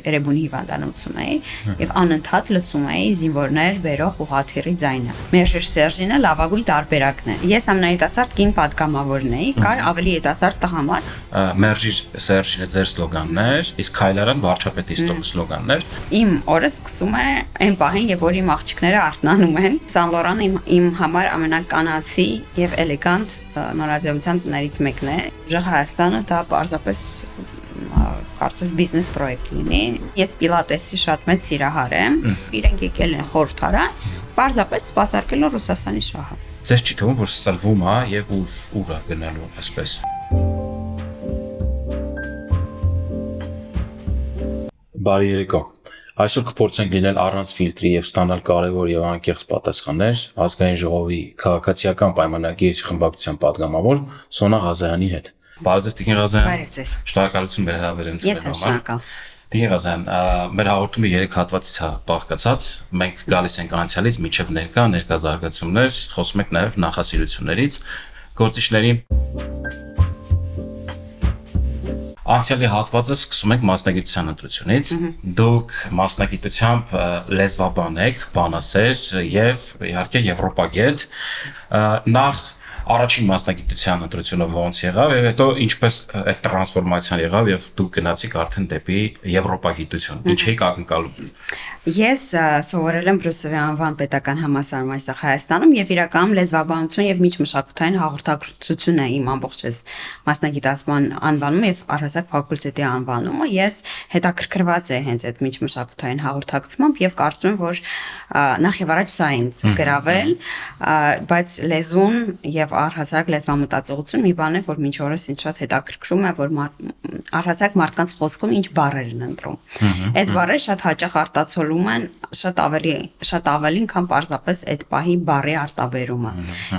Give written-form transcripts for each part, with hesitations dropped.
Էրեբունի հիվանդանոցում էի եւ անընդհատ լսում էի զինվորներ բերող ուղղաթիռի ձայնը։ Մերժիր Սերժինը լավագույն տարբերակն է։ Ես ամենայետասարդ կին պատգամավորն էի, կար ավելի ետասարդ տղամարդ։ Մերժիր Սերժինը ձեր սլոգանն էր, իսկ Քայլարան վարչապետի սլոգանն էր։ Իմ օրը սկսում է այն պահին, երբ որ իմ աղջիկները արթնանում են։ Սան Լորանը իմ համար ամենականացի եւ էլեգանտ նորաձևության տներից մեկն է։ Ուժեղ Հայաստանը դա պարզապես կարծես բիզնես պրոյեկտ լինի։ Ես Պիլատեսի շատ մեծ սիրահար եմ։ Իրենք եկել են խորհրդարան, պարզապես սպասարկելով Ռուսաստանի շահը։ Ձեզ չի թվում, որ սլվում է եւ ուր է գնալու այսպես։ Բարի երեկո։ Այսօր կփորձենք լինել առանց ֆիլտրի եւ ստանալ կարևոր եւ անկեղծ պատասխաններ ազգային ժողովի քաղաքացիական պայմանագիր խմբակցության падգամավոր Սոնա Ղազարյանի հետ։ Բարև ձեզ, Տիկին Ղազարյան։ Բարև ձեզ։ Շնորհակալություն մեր հրավերին Ես եմ շնորհակալ։ Տիկին Ղազարյան, մեր հաղորդումը 3 հատվածից է բաղկացած։ Մենք գալիս ենք անցյալից մինչև ներկա զարգացումներ, խոսում ենք նաեւ նախասիրություններից, գործիչների Անցյալի հատվածը սկսում ենք մասնագիտության ընտրությունից։ Դուք մասնագիտությամբ լեզվաբան եք, բանասեր եւ իհարկե եվրոպագետ։ Նախ առաջին մասնագիտության ընտրությունը ոնց եղավ եւ հետո ինչպես այդ տրանսֆորմացիան եղավ եւ դուք գնացիք արդեն դեպի եվրոպագիտություն։ Ինչ եք ակնկալում։ Ես սովորել եմ Բրուսովի անվան պետական համալսարանում այստեղ Հայաստանում եւ իրականում լեզվաբանություն եւ միջմշակութային հաղորդակցություն է իմ ամբողջ մասնագիտացման անվանումը եւ առհասարակ ֆակուլտետի անվանումը։ Ես հետաքրքրված եմ հենց այդ միջմշակութային հաղորդակցությամբ եւ կարծում եմ, որ նախ եւ առաջ սա ինձ գրավել, բայց լեզուն եւ առհասարակ լեզվամտածողություն մի բան է, որ մինչ օրս ինձ շատ հետաքրքրում է, որ առհասարակ մարդկանց խոսքում ինչ բառեր են ընտրում։ Այդ բառերը շատ հաճախ արտացոլում են շատ ավելին, քան պարզապես այդ պահի բառի արտաբերումը։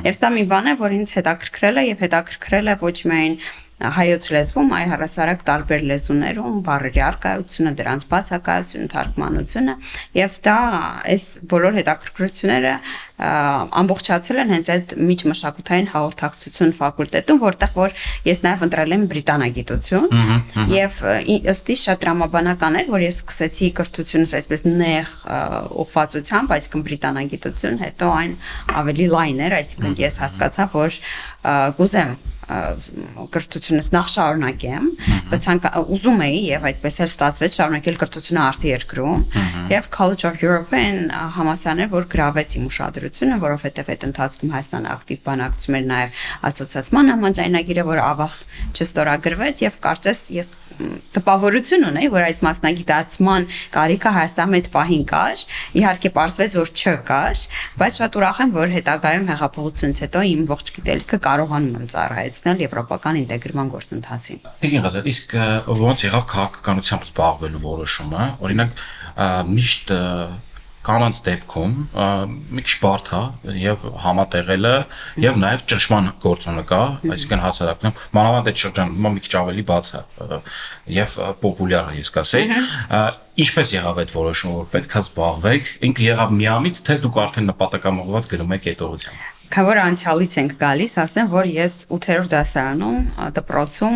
Եվ սա մի բան է, որ ինձ հետաքրքրել է եւ հետաքրքրել է ոչ միայն հայոց լեզվում, այլ առհասարակ տարբեր լեզուներում բառերի առկայությունը, դրանց բացակայությունը, թարգմանությունը եւ դա այս բոլոր հետաքրքրությունները ամբողջացել են հենց այդ միջմշակութային հաղորդակցություն ֆակուլտետում, որտեղ որ ես նաեւ ընտրել եմ բրիտանագիտություն եւ ըստ իս շատ տրամաբանական էր, որ ես սկսեցի կրթությունս այսպես նեղ ուղղվածությամբ, այսինքն բրիտանագիտություն, հետո այն ավելի լայն էր, այսինքն ես հասկացա, որ կուզեմ կրթությունս նախ շարունակեմ, բայց ուզում էի եւ այդպես էլ ստացվեց շարունակել կրթությունը արտի երկրում եւ College of Europe-ն համալսարանը որ գրավեց իմ ուշադրությունը, որովհետեւ այդ ընթացքում Հայաստանը ակտիվ բանակցում էր նաեւ ասոցիացիան համաձայնագիրը, որ ավաղ չստորագրվեց եւ կարծես ես տպավորություն ունեի, որ այդ մասնագիտացման կարիքը Հայաստանում այդ պահին կար, իհարկե պարզվեց, որ չկար, բայց շատ ուրախ եմ, որ հետագայում հեղափոխությունից հետո իմ ողջ գիտելիքը կարողանում եմ ծառայեցնել եվրոպական ինտեգրման գործընթացին։ Տիկին Ղազարյան, իսկ ոնց եղավ քաղաքականությամբ զբաղվելու որոշումը, օրինակ միշտ կանանց դեպքում մի քիչ բարդ է եւ համատեղելը եւ նաեւ ճնշման գործոնը կա, այսինքն հասարակությունում մանավանդ այդ շրջանում մի քիչ ավելի բաց է եւ պոպուլյար է, ես կասեի։ Ինչպես եղավ այդ որոշումը, որ պետքա զբաղվեք, ինքը եղավ միամիտ, թե դուք արդեն նպատակամղված գնում եք այդ ուղղությամբ։ Քան որ անցյալից ենք գալիս, ասեմ, որ ես 8-րդ դասարանում դպրոցում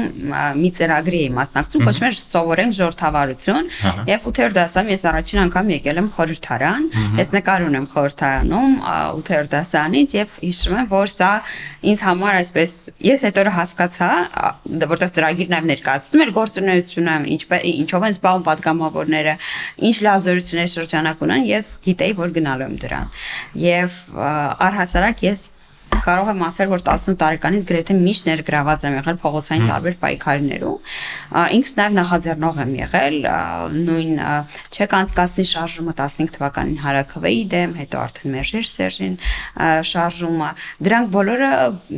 մի ծրագրի էի մասնակցում, կոչվում էր սովորենք ժողովրդավարություն, եւ 8-րդ դասարանում ես առաջին անգամ եկել եմ խորհրդարան, ես նկար ունեմ խորհրդարանում 8-րդ դասարանից եւ հիշում եմ, որ սա ինձ համար այսպես ես այդ օրը հասկացա, որտեղ ծրագիրն այլ ներկայացնում էր գործունեությունը, ինչով են զբաղվում падգամավորները, ինչ լազերություններ շրջանակ ունեն, ես գիտեի, որ գնալու եմ դրան։ Եվ առհասարակ ես կարող եմ ասել, որ 18 տարեկանից գրեթե միշտ ներգրաված եմ եղել փողոցային տարբեր պայքարներում։ Ինքս նաև նախաձեռնող եմ եղել նույն չեք անցկացնի շարժումը 15 թվականին Հարաքվեի դեմ, հետո արդեն Մերժիր Սերժին շարժումը։ Դրանք բոլորը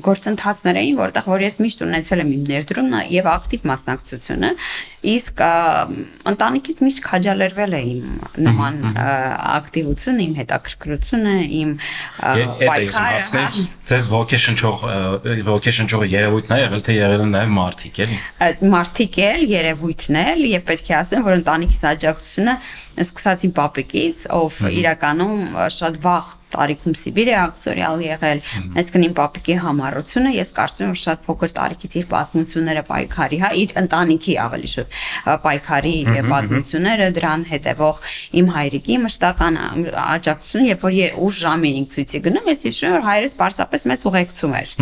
գործընթացներ էին, որտեղ որ ես միշտ ունեցել եմ իմ ներդրումն եւ ակտիվ մասնակցությունը, իսկ ընտանիքից միշտ քաջալերվել է իմ նման ակտիվությունը, իմ հետաքրքրությունը, իմ պայքարը։ Ձեզ ոգեշնչող երևույթն է եղել, թե եղել են նաև մարդիկ, էլի։ Մարդիկ էլ, երևույթն էլ, եւ պետք է ասեմ, որ ընտանիքիս աջակցությունը սկսած իմ պապիկից, ով իրականում շատ վաղ տարիքում Սիբիր է ակսորիալ եղել, այսինքն իմ պապիկի համառությունը ես կարծում եմ շատ փոքր տարիքից իր պատմությունները պայքարի, հա, իր ընտանիքի ավելի շուտ պայքարի պատմությունները, դրան հետևող իմ հայրիկի մշտական աջակցություն, երբ որ ուշ ժամ էինք ցույցի գնում, ես հիշում եմ որ հայրս պարզապես մեզ ուղեկցում էր,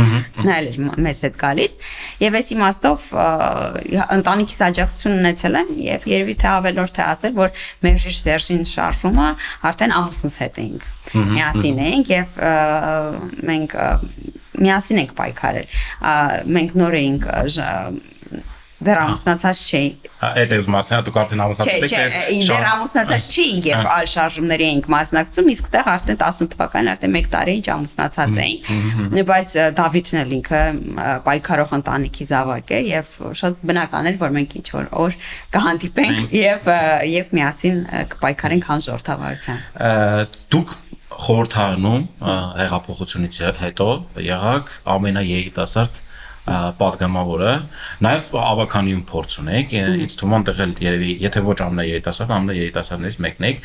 նայել էր մեզ հետ գալիս, եւ այս իմաստով ընտանիքիս աջակցություն ունեցել եմ եւ երևի թե ավելորդ է ասել, որ մեր Սերժին շարժումը արդեն ամուսնուս հետ էինք միասին էինք եւ մենք միասին ենք պայքարել մենք նոր էինք դեռ ամուսնացած չէինք այդ էս մասնա դուք արդեն ամուսնացած եք դեռ ամուսնացած չէինք եւ այլ շարժումների էինք մասնակցում իսկ դեռ արդեն 18 թվականին արդեն 1 տարի ինչ ամուսնացած էինք բայց Դավիթն էլ ինքը պայքարող ընտանիքի զավակ է եւ շատ բնական էր որ մենք ինչ որ օր կհանդիպենք եւ միասին կպայքարենք հանժորդավարության դուք խորհրդարանում հեղափոխությունից հետո եղաք ամենաերիտասարդ պատգամավորը նաև ավականիում փորձ ունեք ինձ թվում է տեղել երևի եթե ոչ ամենաերիտասարդ ամենաերիտասարդներից մեկն եք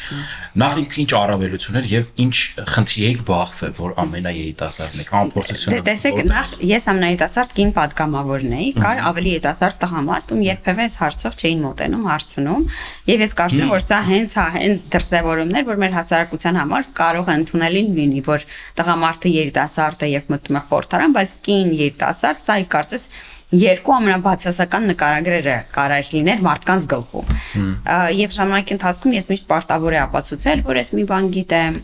նախ ինչ առավելություններ եւ ինչ խնդիր եք բախվել որ ամենաերիտասարդն եք ամփոփությունը տեսեք նախ ես ամենաերիտասարդ կին պատգամավորն էի կար ավելի երիտասարդ տղամարդ ում երբևէ այս հարցով չէին մոտենում հարցնում եւ ես կարծում եմ որ սա հենց դրսևորումներ որ մեր հասարակության համար կարող է ընդունելին լինի որ տղամարդը երիտասարդ է եւ մտնում է խորհրդարան բայց կին երիտասարդ սա կարծես երկու ամենաբացասական նկարագրերը կարար լիներ մարդկանց գլխում եւ ժամանակի ընթացքում ես միշտ պարտավոր եմ ապացուցել որ ես մի բան գիտեմ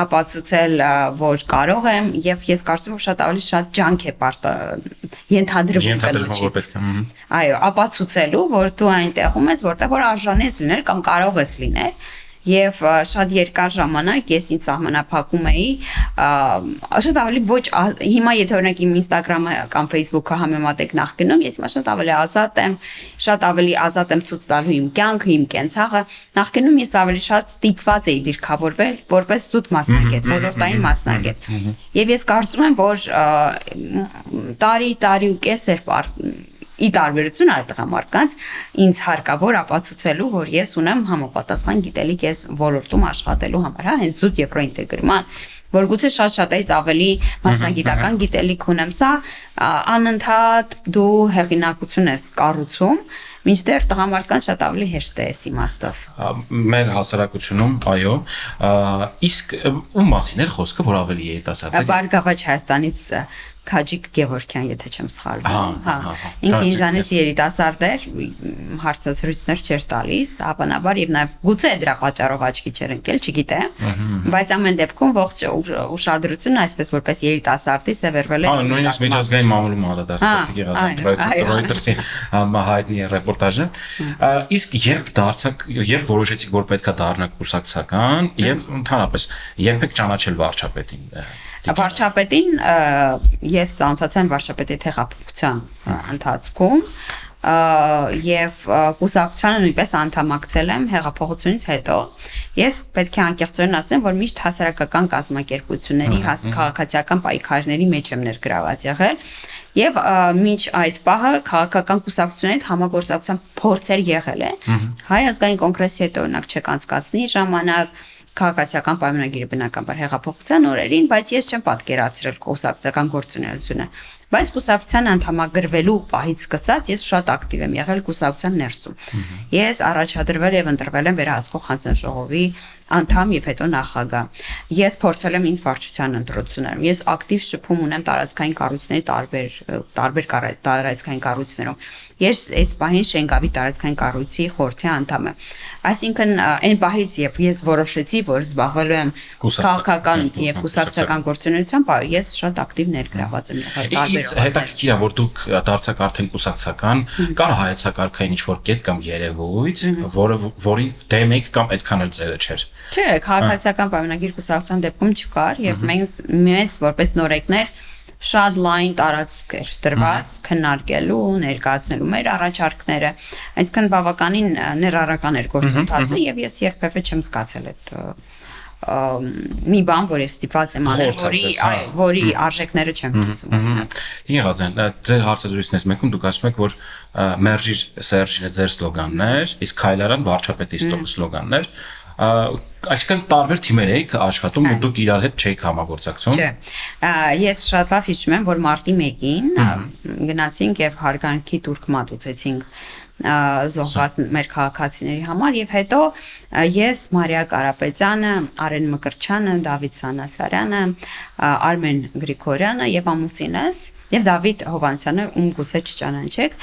ապացուցել որ կարող եմ եւ ես կարծում եմ շատ ավելի շատ ջանք է ենթադրվում կնոջից այո ապացուցելու որ դու այնտեղում ես որտեղ որ արժանի ես լինել կամ կարող ես լինել Եվ շատ երկար ժամանակ ես ինձ սահմանափակում էի շատ ավելի ոչ հիմա եթե օրինակ իմ Instagram-ը կամ Facebook-ը համեմատեք նախկինում ես հիմա շատ ավելի ազատ եմ ցույց տալու իմ կյանքը, իմ կենցաղը նախկինում ես ավելի շատ ստիպված էի դիրքավորվել որպես զուտ մասնագետ, ոլորտային մասնագետ եւ ես կարծում եմ որ տարի ու կես էր ի տարբերություն այդ տղամարդկանց ինձ հարկավոր ապացուցելու որ ես ունեմ համապատասխան գիտելիք ես ոլորտում աշխատելու համար հա հենց զուտ եվրոինտեգրման որ գուցե շատ-շատից ավելի մասնագիտական գիտելիք ունեմ սա անընդհատ դու հեղինակություն ես կառուցում մինչդեռ տղամարդկանց շատ ավելի հեշտ է այս իմաստով մեր հասարակությունում այո իսկ ում մասին էր խոսքը որ ավելի երիտասարդ է Բարգավաճ Հայաստանից Քաջիկ Գևորգյան, եթե չեմ սխալվում, հա։ Ինքը ինձանից երիտասարդ էր, հարցազրույցներ չէր տալիս, հավանաբար եւ նաեւ գուցե դրա պատճառով աչքի չէր ընկել, չգիտեմ, բայց ամեն դեպքում ողջ ուշադրությունը այսպես որպես երիտասարդի սևեռվել է։ Հա, նույնիսկ միջազգային մամուլում անդրադարձ Reuters-ի հայտնի ռեպորտաժը։ Իսկ երբ որոշեցիք, որ պետքա դառնաք կուսակցական եւ ընդհանրապես երբեք ճանաչել վարչապետին Վարչապետին ես ծանոթացա վարչապետի հեղափոխության ընթացքում եւ կուսակցությանը նույնպես անդամակցել եմ հեղափոխությունից հետո ես պետք է անկեղծորեն ասեմ որ միշտ հասարակական կազմակերպությունների քաղաքացիական պայքարների մեջ եմ ներգրաված եղել եւ մինչ այդ պահը քաղաքական կուսակցությունների հետ համագործակցության փորձեր եղել է հայ ազգային կոնգրեսի հետ օրինակ չեք անցկացնի ժամանակ քաղաքացիական պայմանագիրը բնականաբար հեղափոխության օրերին, բայց ես չեմ պատկերացրել կուսակցական գործունեությունը։ Բայց կուսակցության անդամագրվելու պահից սկսած ես շատ ակտիվ եմ եղել կուսակցության ներսում։ Ես առաջադրվել եւ ընտրվել եմ վերահսկող հանձնաժողովի անդամ եւ հետո նախագահ։ Ես փորձել եմ ինձ վարչության ընտրություններում։ Ես ակտիվ շփում ունեմ տարածքային կառույցների տարբեր տարածքային կառույցներում։ Ես այս պահին Շենգավի տարածքային կառույցի խորհրդի անդամ եմ։ Այսինքն այն պահից երբ ես որոշեցի, որ զբաղվելու եմ քաղաքական եւ կուսակցական գործունեությամբ, ես շատ ակտիվ ներգրաված եմ եղել տարբեր հետաքրքիր է որ դուք դարձաք արդեն կուսակցական կար հայեցակարգային ինչ-որ կետ կամ երևույթ որի դեմ եք կամ այդքան էլ ծերը չէր Չէ, քաղաքացիական պայմանագիր կուսակցության դեպքում չկար եւ մենք որպես նորեկներ շատ լայն տարածք էր դրված քննարկելու, ներկայացնելու մեր առաջարկները, այսինքն բավականին ներառական էր գործընթացը եւ ես երբևէ չեմ զգացել այդ մի բան, որ ես ստիպված եմ անել, որի արժեքները չեմ կիսում։ Եղածեն, ձեր հարցազրույցներից մեկում դուք ասում եք, որ մերժիր Սերժինը ձեր սլոգաններ, իսկ Քայլարան վարչապետի սլոգաններ։ Այսինքն տարբեր թիմեր եք աշխատում ու դուք իրար հետ չեք համագործակցում։ Չէ։ Ես շատ լավ հիշում եմ, որ մարտի 1-ին գնացինք եւ հարգանքի տուրք մատուցեցինք զոհված մեր քաղաքացիների համար եւ հետո ես Մարիա Կարապետյանը, Արեն Մկրտչյանը, Դավիթ Սանասարյանը, Արմեն Գրիգորյանը եւ ամուսինս եւ Դավիթ Հովանեսյանը, ում գուցե չճանաչեք,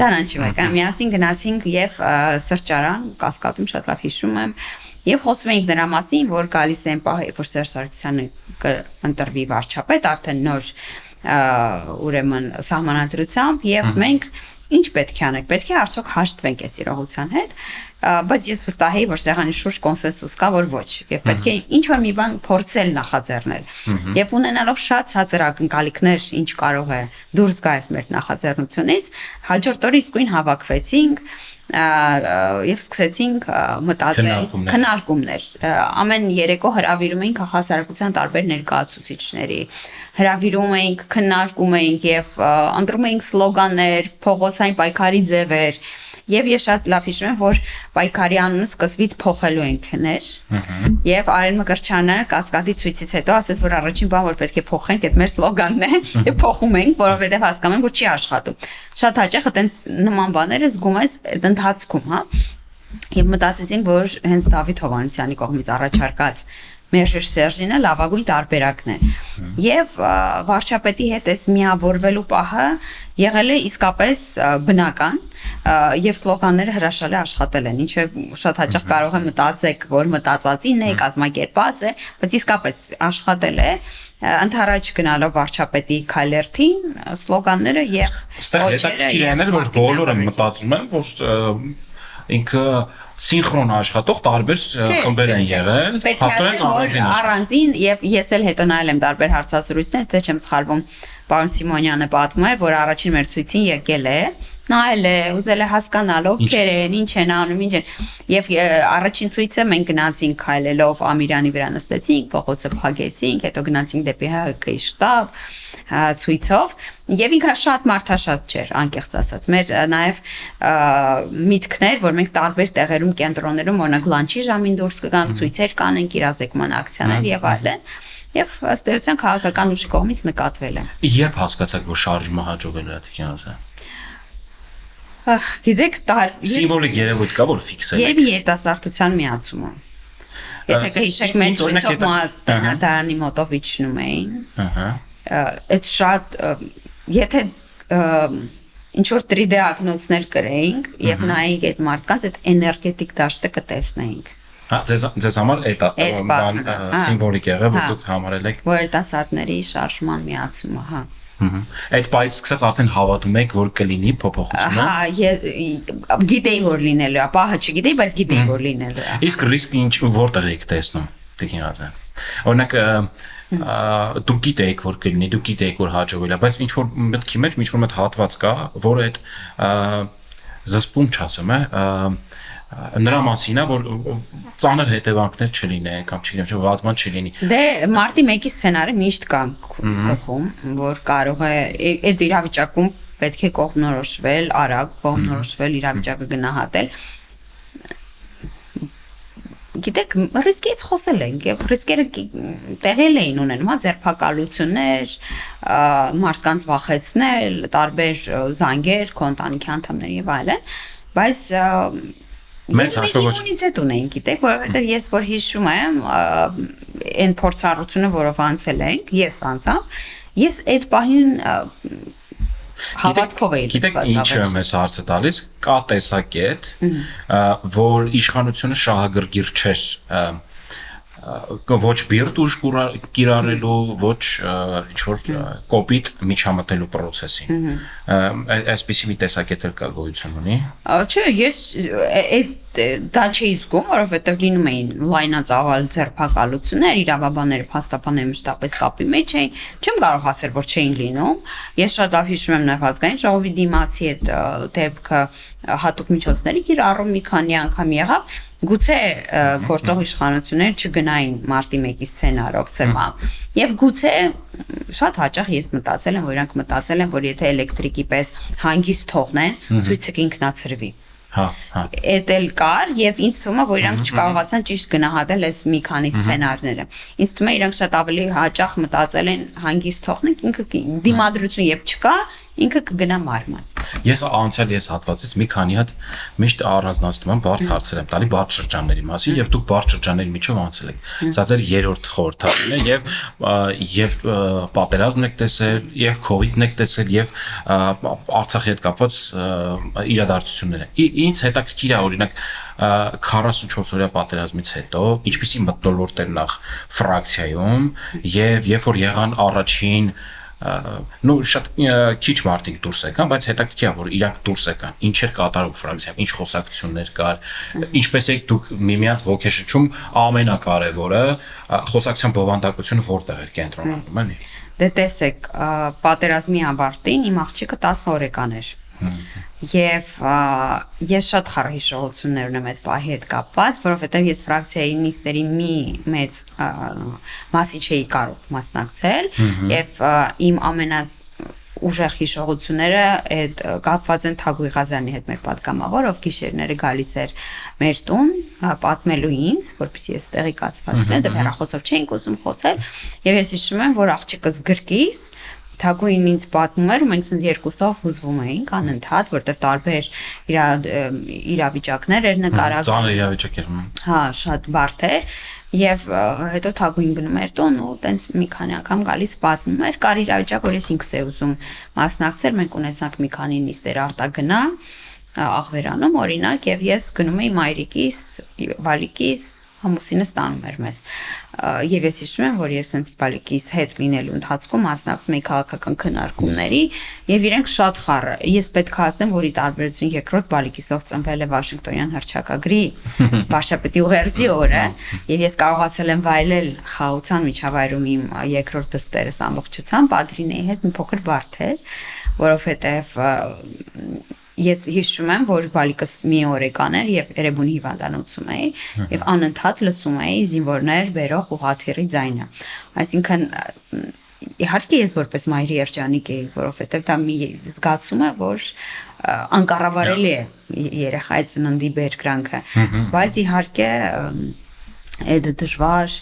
ճանաչում եք, միասին գնացինք եւ սրճարան Կասկադում, շատ լավ հիշում եմ, եւ խոսում էինք նրա մասին, որ գալիս են պահ, որ Սերժ Սարգսյանը կընտրվի վարչապետ, արդեն նոր ուրեմն սահմանադրությամբ եւ մենք ինչ պետք է անենք, պետք է արդյոք հաշտվենք այս իրողության հետ, բայց ես վստահ եմ, որ սեղանի շուրջ կոնսենսուս կա, որ ոչ, եւ պետք է ինչ որ մի բան փորձել նախաձեռնել։ Եվ ունենալով շատ ցածր ակնկալիքներ, ինչ կարող է դուրս գա այս մեր նախաձեռնությունից, հաջորդ օրը իսկույն հավաքվեցինք եւ սկսեցինք մտածել քննարկումներ։ Ամեն երեկո հրավիրում էինք հասարակության տարբեր ներկայացուցիչների, հրավիրում էինք, քննարկում էինք եւ ընտրում էինք սլոգաններ, փողոցային պայքարի ձևեր։ Եվ ես շատ լավ հիշում եմ, որ պայքարի անունը սկզբից փոխելու ենք։ Եվ Արեն Մկրտչյանը Կասկադի ցույցից հետո ասաց, որ առաջին բան, որ պետք է փոխենք, այդ մեր սլոգանն է, եւ փոխում ենք, որովհետեւ հասկանում ենք, որ չի աշխատում։ Շատ հաճախ այդ նման բաները զգում ես այդ ընթացքում, հա։ Եվ մտածեցինք, որ հենց Դավիթ Հովանեսյանի կողմից առաջարկած Մերժեր Սերժինը լավագույն տարբերակն է։ Եվ վարչապետի հետ այս միավորվելու պահը եղել է իսկապես բնական եւ սլոգանները հրաշալի աշխատել են, ինչը շատ հաճախ կարող է մտածեք, որ մտածածին է, կազմակերպած է, բայց իսկապես աշխատել է ընդառաջ գնալով վարչապետի քայլերթին սլոգանները եւ այստեղ հետաքրքիր է, որ բոլորը մտածում են, որ ինքը սինխրոն աշխատող տարբեր խմբեր են եղել, հաստատեն առանձին եւ ես էլ հետո նայել եմ տարբեր հարցազրույցներ, թե չեմ սխալվում, պարոն Սիմոնյանը պատմում էր, որ առաջին մեր ցույցին եկել է, նայել է, ուզել է հասկանալ ովքեր են, ինչ են անում, ինչ են։ Եվ առաջին ցույցը մենք գնացինք քայլելով Ամիրյանի վրա նստեցինք, փողոցը փակեցինք, հետո գնացինք դեպի ՀՀԿ-ի շտաբ ցույցով եւ ինքը շատ մարդաշատ չէր, անկեղծ ասած։ Մեր նաեւ միտքներ, որ մենք տարբեր տեղերում կենտրոններում օրինակ լանչի ժամին դուրս կգանք, ցույցեր կանենք, իրազեկման ակցիաներ եւ այլն։ Եվ ըստ էության քաղաքական ուժի կողմից նկատվել է։ Երբ հասկացաք, որ շարժումը հաջողել է Աթիկյանը։ Գիտեք, սիմվոլիկ երևույթ կա, որ ֆիքս է։ Երբ երիտասարդության միացումը։ Եթե կհիշեք, մեր ցույցով մատենադարանի մոտով իջնում էին։ Այդ շատ, եթե ինչ որ 3D ակնոցներ կրեինք եւ նայենք այդ մարդկանց, այդ էներգետիկ դաշտը կտեսնեինք։ Հա, ձեզ համար այդ բան սիմվոլիկ եղավ, որ դուք համարել եք։ Որ երիտասարդների շարժման միացումը, հա։ Այդ բայից սկսած արդեն հավատում եք, որ կլինի փոփոխությունը։ Հա, գիտեի, որ լինելու է, պահը չգիտեի, բայց գիտեի, որ լինելու է։ Իսկ ռիսկը ինչ որտեղ եք տեսնում, Տիկինազյան։ Օրինակ դուք գիտեիք, որ կլինի, դուք գիտեիք, որ հաջողվել է, բայց ինչ որ մտքի մեջ ինչ որ մի հատված կա, որ այդ զսպում չասեմ է, նրա մասին է, որ ծանր հետևանքներ չլինեն կամ չգիտեմ, չէ, վատման չլինի։ Դե մարտի 1-ի սցենարը միշտ կա գլխում, որ կարող է այդ իրավիճակում պետք է կողմնորոշվել, արագ կողմնորոշվել, իրավիճակը գնահատել։ Գիտեք, ռիսկից խոսել ենք եւ ռիսկերը տեղել էին ունենում, հա, ձերբակալություններ, մարդկանց վախեցնել, տարբեր զանգեր, ընտանիքի անդամների եւ այլն, բայց մեծ հաշվով իմունիտետ ունեին, գիտեք, որովհետեւ ես որ հիշում եմ այն փորձառությունը, որով անցել ենք, ես անցա, ես այդ պահին հավատքով էի լցված։ Գիտեք, ինչ եմ ես հարցը տալիս, կա տեսակետ, որ իշխանությունը շահագրգիռ չէր ոչ բիրտ ուժ կիրառելու, ոչ ինչ որ կոպիտ միջամտելու process-ին։ Այսպիսի մի տեսակետ էլ կա գոյություն ունի։ Չէ, ես դա չէի զգում, որովհետև լինում էին լայնածավալ ձերբակալություններ, իրավաբանները, փաստաբանները մշտապես կապի մեջ էին, չեմ կարող ասել, որ չէին լինում։ Ես շատ լավ հիշում եմ նաև ազգային ժողովի դիմացի այդ դեպքը հատուկ միջոցների կիրառում մի քանի անգամ եղավ։ Գուցե գործող իշխանությունները չգնային մարտի 1-ի սցենարով սրմամբ։ Եվ գուցե շատ հաճախ ես մտածել եմ, որ իրանք մտածել են, որ եթե էլեկտրիկի պես հանգիստ թողնեն, ցույցը կինքնացրվի։ Էդ էլ կար եւ ինձ թվում է, որ իրանք չկարողացան ճիշտ գնահատել այս մի քանի սցենարները։ Ինձ թվում է իրանք շատ ավելի հաճախ մտածել են հանգիստ թողնենք ինքը դիմադրություն երբ չկա, ինքը կգնա մարման։ Ես հատվածից մի քանի հատ միշտ առանձնացնում եմ բարդ հարցեր եմ տալի բարդ շրջանների մասին եւ դուք բարդ շրջանների միջով անցել եք։ Սա ձեր երրորդ խորհրդանիշն է եւ պատերազմն եք տեսել, եւ COVID-ն եք տեսել, եւ Արցախի հետ կապված իրադարձությունները։ Ինձ հետաքրքիր է օրինակ 44 օրյա պատերազմից հետո ինչպիսի մթնոլորտ էր նախ ֆրակցիայում եւ երբ որ եղան առաջին շատ քիչ մարդիկ դուրս եկան, բայց հետաքրքիր է որ իրանք դուրս եկան, ինչ էր կատարում ֆրակցիայում, ինչ խոսակցություններ կար, ինչպես եք դուք միմյանց ոգեշնչում, ամենակարևորը խոսակցության բովանդակությունը որտեղ էր կենտրոնանում, էլի։ Դե տեսեք, պատերազմի ավարտին իմ աղջիկը 10 օրեկան էր։ Եվ ես շատ խառը հիշողություններ ունեմ այդ պահի հետ կապված, որովհետև ես ֆրակցիայի նիստերի մի մեծ մասի չէի կարող մասնակցել եւ իմ ամենաուժեղ հիշողությունները այդ կապված են Թագուհի Ղազարյանի հետ մեր պատգամավոր, ով գիշերները գալիս էր մեր տուն պատմելու ինձ, որպեսզի ես տեղեկացված լինեմ, դեռ հեռախոսով չէինք ուզում խոսել, եւ ես հիշում եմ, որ աղջիկս գրկիս Թագուհին ինձ պատմում էր ու մենք ցած երկուսով հուզվում էինք անընդհատ, որտեղ տարբեր իրավիճակներ էր նկարագրում։ Ծանր իրավիճակ էր։ Հա, շատ բարդ էր եւ հետո Թագուհին գնում էր տուն ու տենց մի քանի անգամ գալիս պատմում էր, կար իրավիճակ, որ ես ինքս էի ուզում մասնակցել, մենք ունեցանք մի քանի նիստեր արտագնա Աղվերանում օրինակ եւ ես գնում էի մայրիկիս, բալիկիս Համուսինը ստանում էր մեզ։ Եվ ես հիշում եմ, որ ես այնց բալիկիս հետ լինելու ընթացքում մասնակցում էի քաղաքական քննարկումների եւ իրենք շատ խառը։ Ես պետք է ասեմ, որ ի տարբերություն երկրորդ բալիկիսով ծնվել է Վաշինգտոնյան հռչակագրի վարչապետի ուղերձի օրը եւ ես կարողացել եմ վայելել խաղաղության միջավայրում իմ երկրորդ դստերս ամբողջությամբ Ադրինեի հետ մի փոքր բարդ էր, որովհետեւ ես հիշում եմ, որ բալիկս մի օրեկան էր եւ Էրեբունի հիվանդանոցում էի եւ անընդհատ լսում էի զինվորներ բերող ուղղաթիռի ձայնը։ Այսինքն իհարկե ես որպես մայրի երջանիկ էի, որովհետեւ դա մի զգացում է, որ անկառավարելի է երեխայի ծննդի բերկրանքը, բայց իհարկե այդ դժվար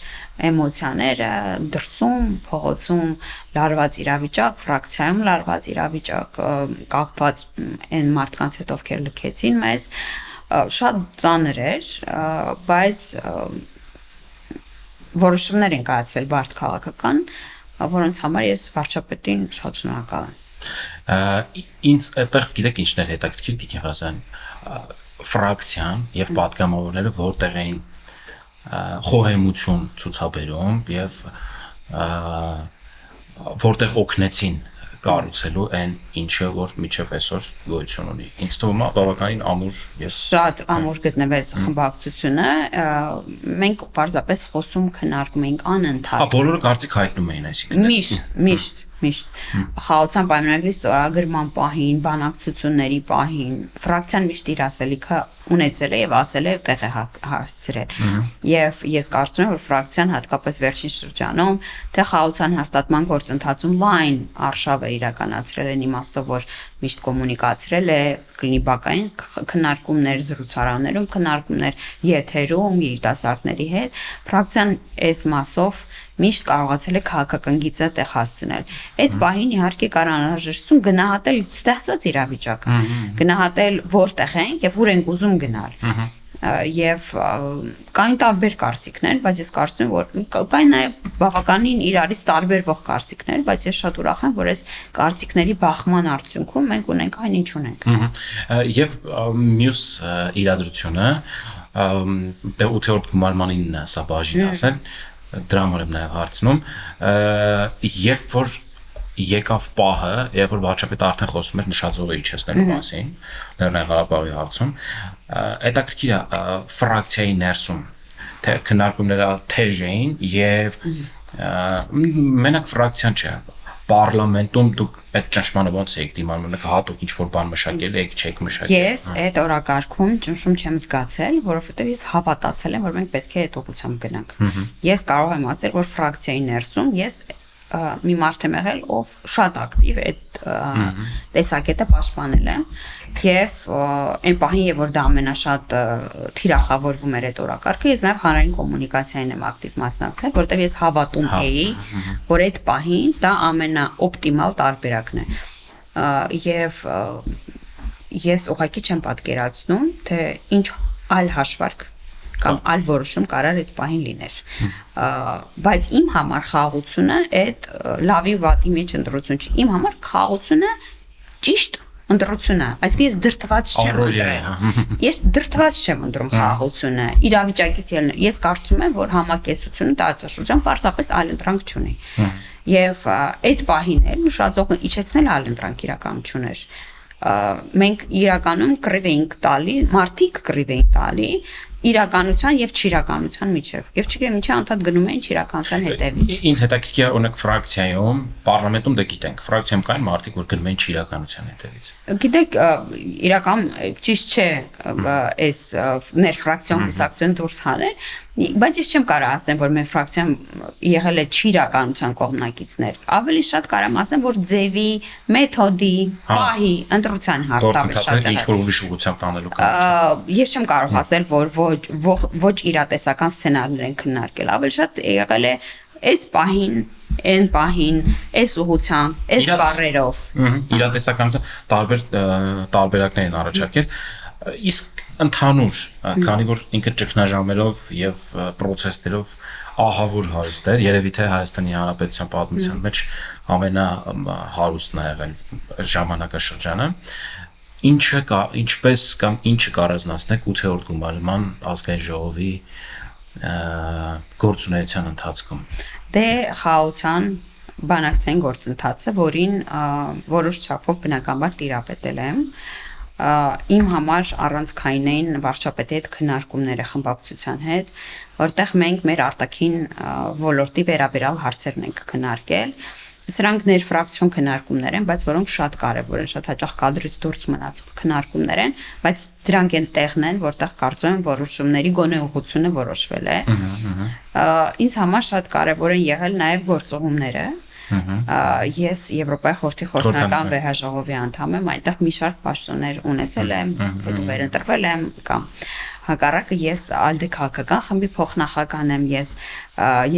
էմոցիաները դրսում, փողոցում լարված իրավիճակ, ֆրակցիայում լարված իրավիճակ, կապված այն մարդկանց հետ, ովքեր լքեցին մեզ, շատ ծանր էր, բայց որոշումներ են կայացվել բարդ քաղաքական, որոնց համար ես վարչապետին շատ շնորհակալ եմ։ Ինձ այդտեղ գիտեք ինչն էր հետաքրքիր Տիկին Ղազարյան, ֆրակցիան եւ պատգամավորները որտեղ էին խոհեմություն ցուցաբերում եւ որտեղ օգնեցին կառուցելու այն ինչը որ միջև այսօր գոյություն ունի։ Ինձ թվում է բավականին ամուր եւ շատ ամուր գտնվեց խմբակցությունը, մենք պարզապես խոսում քննարկում էինք անընդհատ։ Բոլորը կարծիք հայտնում էին, այսինքն։ Միշտ խաղաղության պայմանագրի ստորագրման պահին, բանակցությունների պահին, ֆրակցիան միշտ իր ասելիքը ունեցել է եւ ասել է եւ տեղ է հասցրել։ Եվ ես կարծում եմ, որ ֆրակցիան հատկապես վերջին շրջանում թե խաղաղության հաստատման գործընթացում լայն արշավ է իրականացրել այն իմաստով, որ միշտ կոմունիկացրել է, կլինի բակային քննարկումներ, զրուցարաններում քննարկումներ, եթերում երիտասարդների հետ, ֆրակցիան այս մասով միշտ կարողացել է քաղաքական գիծը տեղ հասցնել։ Այդ պահին իհարկե կար անհրաժեշտություն գնահատել ստեղծված իրավիճակը, գնահատել որտեղ ենք եւ ուր ենք ուզում գնալ։ Եվ կային տարբեր կարծիքներ, բայց ես կարծում եմ, որ կային նաև բավականին իրարից տարբերվող կարծիքներ, բայց ես շատ ուրախ եմ, որ այս կարծիքների բախման արդյունքում մենք ունենք այն ինչ ունենք։ Եվ մյուս իրադրությունը դե 8-րդ գումարմանին սա բաժին ասեն, դրա համար եմ նաև հարցնում, երբ որ եկավ պահը, երբ որ վարչապետը արդեն խոսում էր նշաձողը իջեցնելու մասին, Լեռնային Ղարաբաղի հարցում, հետաքրքիր է ֆրակցիայի ներսում թե քննարկումները թեժ էին եւ մենակ ֆրակցիան չէ, պարլամենտում դուք այդ ճնշմանը ոնց եք դիմանում, եք հատուկ ինչ-որ բան մշակել եք, չեք մշակել։ Ես այդ օրակարգում ճնշում չեմ զգացել, որովհետեւ ես հավատացել եմ, որ մենք պետք է այդ ուղղությամբ գնանք։ Ես կարող եմ ասել, որ ֆրակցիայի ներսում ես մի մարդ եմ եղել, ով շատ ակտիվ այդ տեսակետը պաշտպանել է եւ այն պահին, երբ որ դա ամենաշատ թիրախավորվում էր այդ օրակարգը, ես նաեւ հանրային կոմունիկացիային եմ ակտիվ մասնակցել, որտեղ ես հավատում էի, որ այդ պահին դա ամենաօպտիմալ տարբերակն է։ Եվ ես ուղղակի չեմ պատկերացնում, թե ինչ այլ հաշվարկ կամ այլ որոշում կարար այդ պահին լիներ։ Բայց իմ համար խաղաղությունը այդ լավի ու վատի մեջ ընտրություն չի։ Իմ համար խաղաղությունը ճիշտ ընտրություն է։ Այսինքն ես դրթված չեմ ընտրում։ Ես դրթված չեմ ընտրում խաղաղությունը։ Իրավիճակից ելնելով ես կարծում եմ, որ համակեցությունը տարածաշրջան պարզապես այլընտրանք չունի։ Եվ այդ պահին էլ մշակողը իջեցնել այլընտրանք իրականություն էր։ Մենք իրականում կռիվ էինք տալի, մարդիկ կռիվ էին տալի իրականության եւ չիրականության միջև։ Եվ չգիտեմ ինչի անդադ գնում են չիրականության հետևից։ Ինձ հետաքրքիր է օրինակ ֆրակցիայում, պարլամենտում դա գիտենք, ֆրակցիայում կային մարդիկ, որ գնում են չիրականության հետևից։ Գիտեք, իրական ճիշտ չէ այս ներֆրակցիոն կուսակցություն դուրս հանել, բայց ես չեմ կարող ասեմ, որ մեր ֆրակցիան եղել է չիրականության կողմնակիցներ։ Ավելի շատ կարող եմ ասեմ, որ ձևի, մեթոդի, պահի, ընտրության հարցը շատ է։ Ինչ որ ուրիշ ուղղությամբ տանելու կամ։ Ես չեմ կարող ասել, որ ոչ իրատեսական սցենարներ են քննարկել, ավելի շատ եղել է այս պահին, այն պահին, այս ուղղությամբ, այս բառերով։ Իրատեսականության տարբեր տարբերակներ են առաջարկել, իսկ ընդհանուր, քանի որ ինքը ճգնաժամերով եւ պրոցեսներով ահավոր հարուստ էր, երևի թե Հայաստանի Հանրապետության պատմության մեջ ամենահարուստն է եղել ժամանակաշրջանը։ Ինչպես կամ ինչը կառանձնացնեք 8-րդ գումարման ազգային ժողովի գործունեության ընթացքում։ Դե խաղաղության բանակցային գործընթացը, որին որոշ չափով բնականաբար տիրապետել եմ, իմ համար առանցքային էին վարչապետի հետ քննարկումները խմբակցության հետ, որտեղ մենք մեր արտաքին ոլորտի վերաբերյալ հարցերն ենք քննարկել։ Սրանք ներֆրակցիոն քննարկումներ են, բայց որոնք շատ կարևոր են, շատ հաճախ կադրից դուրս մնաց քննարկումներ են, բայց դրանք են տեղն են, որտեղ կարծում եմ որոշումների գոնե ուղղությունը որոշվել է։ Ինձ համար շատ կարևոր են եղել նաև գործողումները։ Ես Եվրոպայի խորհրդի խորհրդական վեհաժողովի անդամ եմ, այնտեղ մի շարք պաշտոններ ունեցել եմ, հետո վերընտրվել եմ կամ հակառակը ես ԱԼԴԵ քաղաքական խմբի փոխնախագահ եմ, ես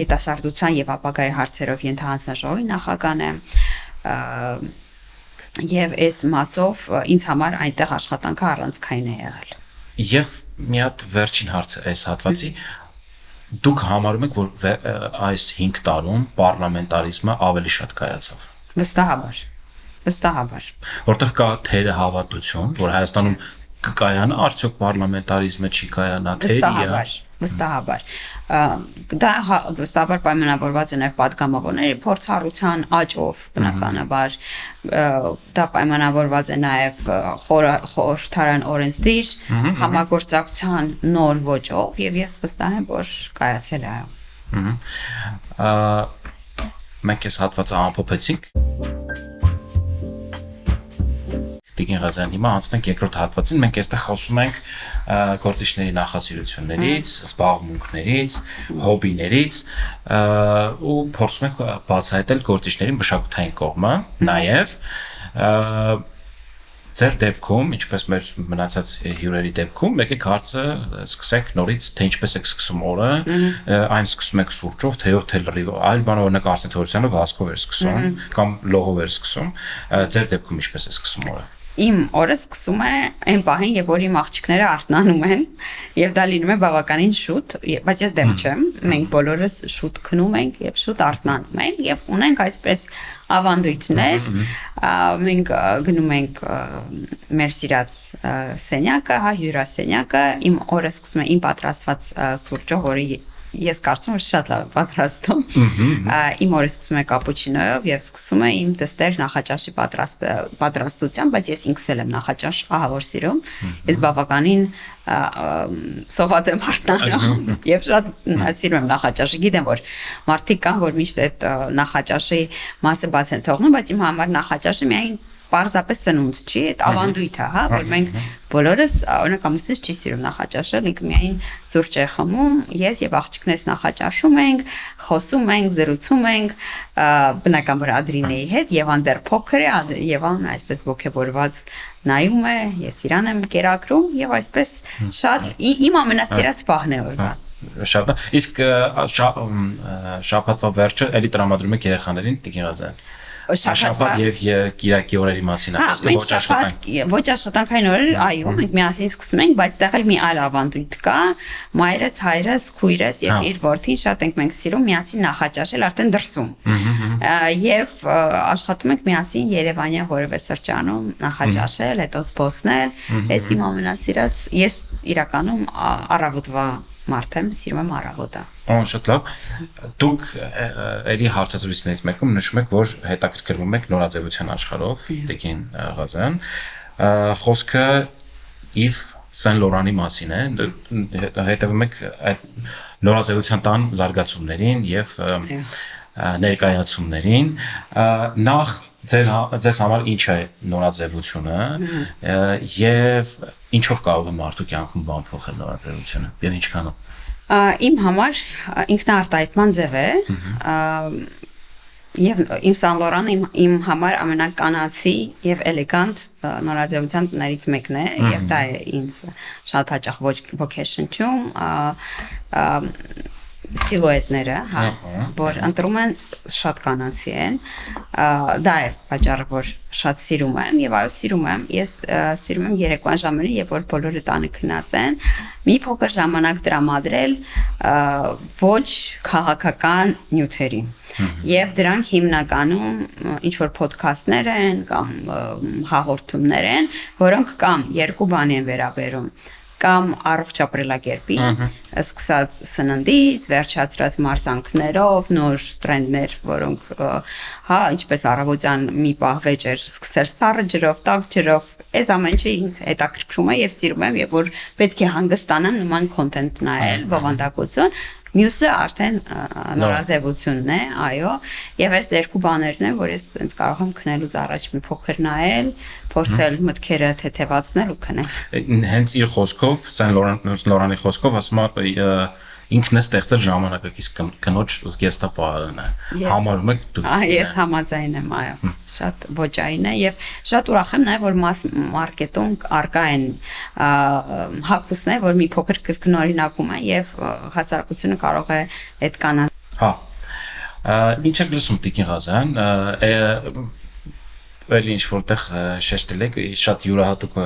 երիտասարդության եւ ապագայի հարցերով ենթահանձնաժողովի նախագահ եմ, եւ այս մասով ինձ համար այնտեղ աշխատանքը առանցքային է եղել։ Եվ մի հատ վերջին հարցը այս հատվածի դուք համարում եք, որ այս 5 տարում պարլամենտարիզմը ավելի շատ կայացավ։ Վստահաբար։ Որտեղ կա թերը հավատություն, որ Հայաստանում կկայանա արդյոք պարլամենտարիզմը չի կայանա թերիա։ Վստահաբար։ Դա վստահաբար պայմանավորված է նաև падգամավորների փորձառության աճով, բնականաբար դա պայմանավորված է նաև խորհրդարան օրենսդիր համագործակցության նոր ոճով եւ ես վստահ եմ, որ կայացել է այո։ Մենք այս հատվածը ամփոփեցինք։ Տիկին Ղազարյան, հիմա անցնենք երկրորդ հատվածին, մենք այստեղ խոսում ենք գործիչների նախասիրություններից, զբաղմունքներից, հոբիներից ու փորձում ենք բացահայտել գործիչների մշակութային կողմը, նաև ձեր դեպքում, ինչպես մեր մնացած հյուրերի դեպքում, եկեք հարցը սկսենք նորից, թե ինչպես եք սկսում օրը, այն սկսում եք սուրճով, թեյով, թե լրիվ, այլ բան օրինակ Արսեն Թորոսյանը վազքով էր սկսում կամ լողով էր սկսում, ձեր դեպքում ինչպես է սկսում օրը։ Իմ օրը սկսում է այն պահին, երբ որ իմ աղջիկները արթնանում են, եւ դա լինում է բավականին շուտ, բայց ես դեմ չեմ, մենք բոլորս շուտ քնում ենք եւ շուտ արթնանում ենք եւ ունենք այսպես ավանդույթներ, մենք գնում ենք մեր սիրած սենյակը, հյուրասենյակը, իմ օրը սկսում է իմ պատրաստված սուրճով, որը ես կարծում եմ շատ լավ պատրաստում։ Իմ օրը սկսում է կապուչինոյով եւ սկսում է իմ դստեր նախաճաշի պատրաստությամբ, բայց ես ինքս էլ եմ նախաճաշ ահավոր սիրում։ Ես բավականին սոված եմ արթնանում եւ շատ սիրում եմ նախաճաշը։ Գիտեմ, որ մարդիկ կան, որ միշտ այդ նախաճաշի մասը բաց են թողնում, բայց իմ համար նախաճաշը միայն պարզապես սնունդ չի, այդ ավանդույթ է, հա, որ մենք բոլորս օրինակ ամուսինս չի սիրում նախաճաշել, ինքը միայն սուրճ է խմում, ես եւ աղջիկներս նախաճաշում ենք, խոսում ենք, զրուցում ենք, բնականաբար Ադրինեի հետ, Եվան դեռ փոքր է, Եվան այսպես ոգևորված նայում է, ես իրան եմ կերակրում եւ այսպես շատ իմ ամենասիրած պահն է օրվա։ Շատ իսկ շաբաթվա վերջը էլի տրամադրում եք երեխաներին Տիկին Շաբաթ եւ Կիրակի օրերի մասին է խոսքը ոչ աշխատանք։ Ոչ աշխատանքային օրեր, այո, մենք միասին սկսում ենք, բայց այդտեղ էլ մի այլ ավանդույթ կա։ Մայրս, հայրս, քույրս եւ իր որդին շատ ենք մենք սիրում միասին նախաճաշել արդեն դրսում։ Եվ աշխատում ենք միասին Երևանյան որևէ սրճանում նախաճաշել, հետո զբոսնել։ Ես իմ ամենասիրած, ես իրականում առավոտվա մարդ եմ, սիրում եմ առավոտը։ Շատ լավ։ Դուք էլի հարցազրույցներից մեկում նշում եք, որ հետաքրքրվում եք նորաձևության աշխարհով, Տիկին Ղազարյան։ Խոսքը Իվ Սեն Լորանի մասին է, հետևում եք այդ նորաձևության տան զարգացումներին եւ ներկայացումներին։ Նախ ձեզ համար ինչ է նորաձևությունը եւ ինչով կարող է մարդու կյանքում բան փոխել նորաձևությունը եւ ինչքանով։ Իմ համար ինքնաարտահայտման ձև է եւ իմ Սան Լորանը իմ համար ամենականացի եւ էլեգանտ նորաձևության տներից մեկն է եւ դա է ինձ շատ հաճախ ոգեշնչում սիլուետները, հա, որ ընտրում են շատ կանացի են, դա է պատճառը, որ շատ սիրում եմ եւ այո սիրում եմ, ես սիրում եմ երեկոյան ժամերը, երբ որ բոլորը տանը քնած են, մի փոքր ժամանակ տրամադրել ոչ քաղաքական նյութերին։ Եվ դրանք հիմնականում ինչ որ ոդքասթներ են կամ հաղորդումներ են, որոնք կամ երկու բանի են վերաբերում կամ առողջ ապրելակերպին, սկսած սննդից, վերջացրած մարզանքներով, նոր տրենդներ, որոնք հա, ինչպես առավոտյան մի պահ վեճեր սկսել սառը ջրով, տաք ջրով, այս ամեն ինչը ինձ հետաքրքրում է եւ սիրում եմ եւ որ պետք է հանգստանամ նման կոնտենտ նայել, բովանդակություն։ Մյուսը արդեն նորաձևությունն է, այո, եւ այս երկու բաներն են, որ ես ինձ կարող եմ քնելուց առաջ մի փոքր նայել, փորձել մտքերը թեթևացնել ու քնել։ Հենց իր խոսքով, Սեն Լորանի խոսքով ասում է ինքն է ստեղծել ժամանակակից կնոջ զգեստապահարան է։ Համարում եք դուք։ Ես համաձայն եմ, այո, շատ ոճային է եւ շատ ուրախ եմ նաեւ որ մաս մարքեթինգ արկա են հագուստներ, որ մի փոքր կրկնօրինակում են եւ հասարակությունը կարող է այդ կանալ։ Հա։ Ինչ եք լսում Տիկին Ղազարյան, էլի ինչ որտեղ շեշտել եք, շատ յուրահատուկ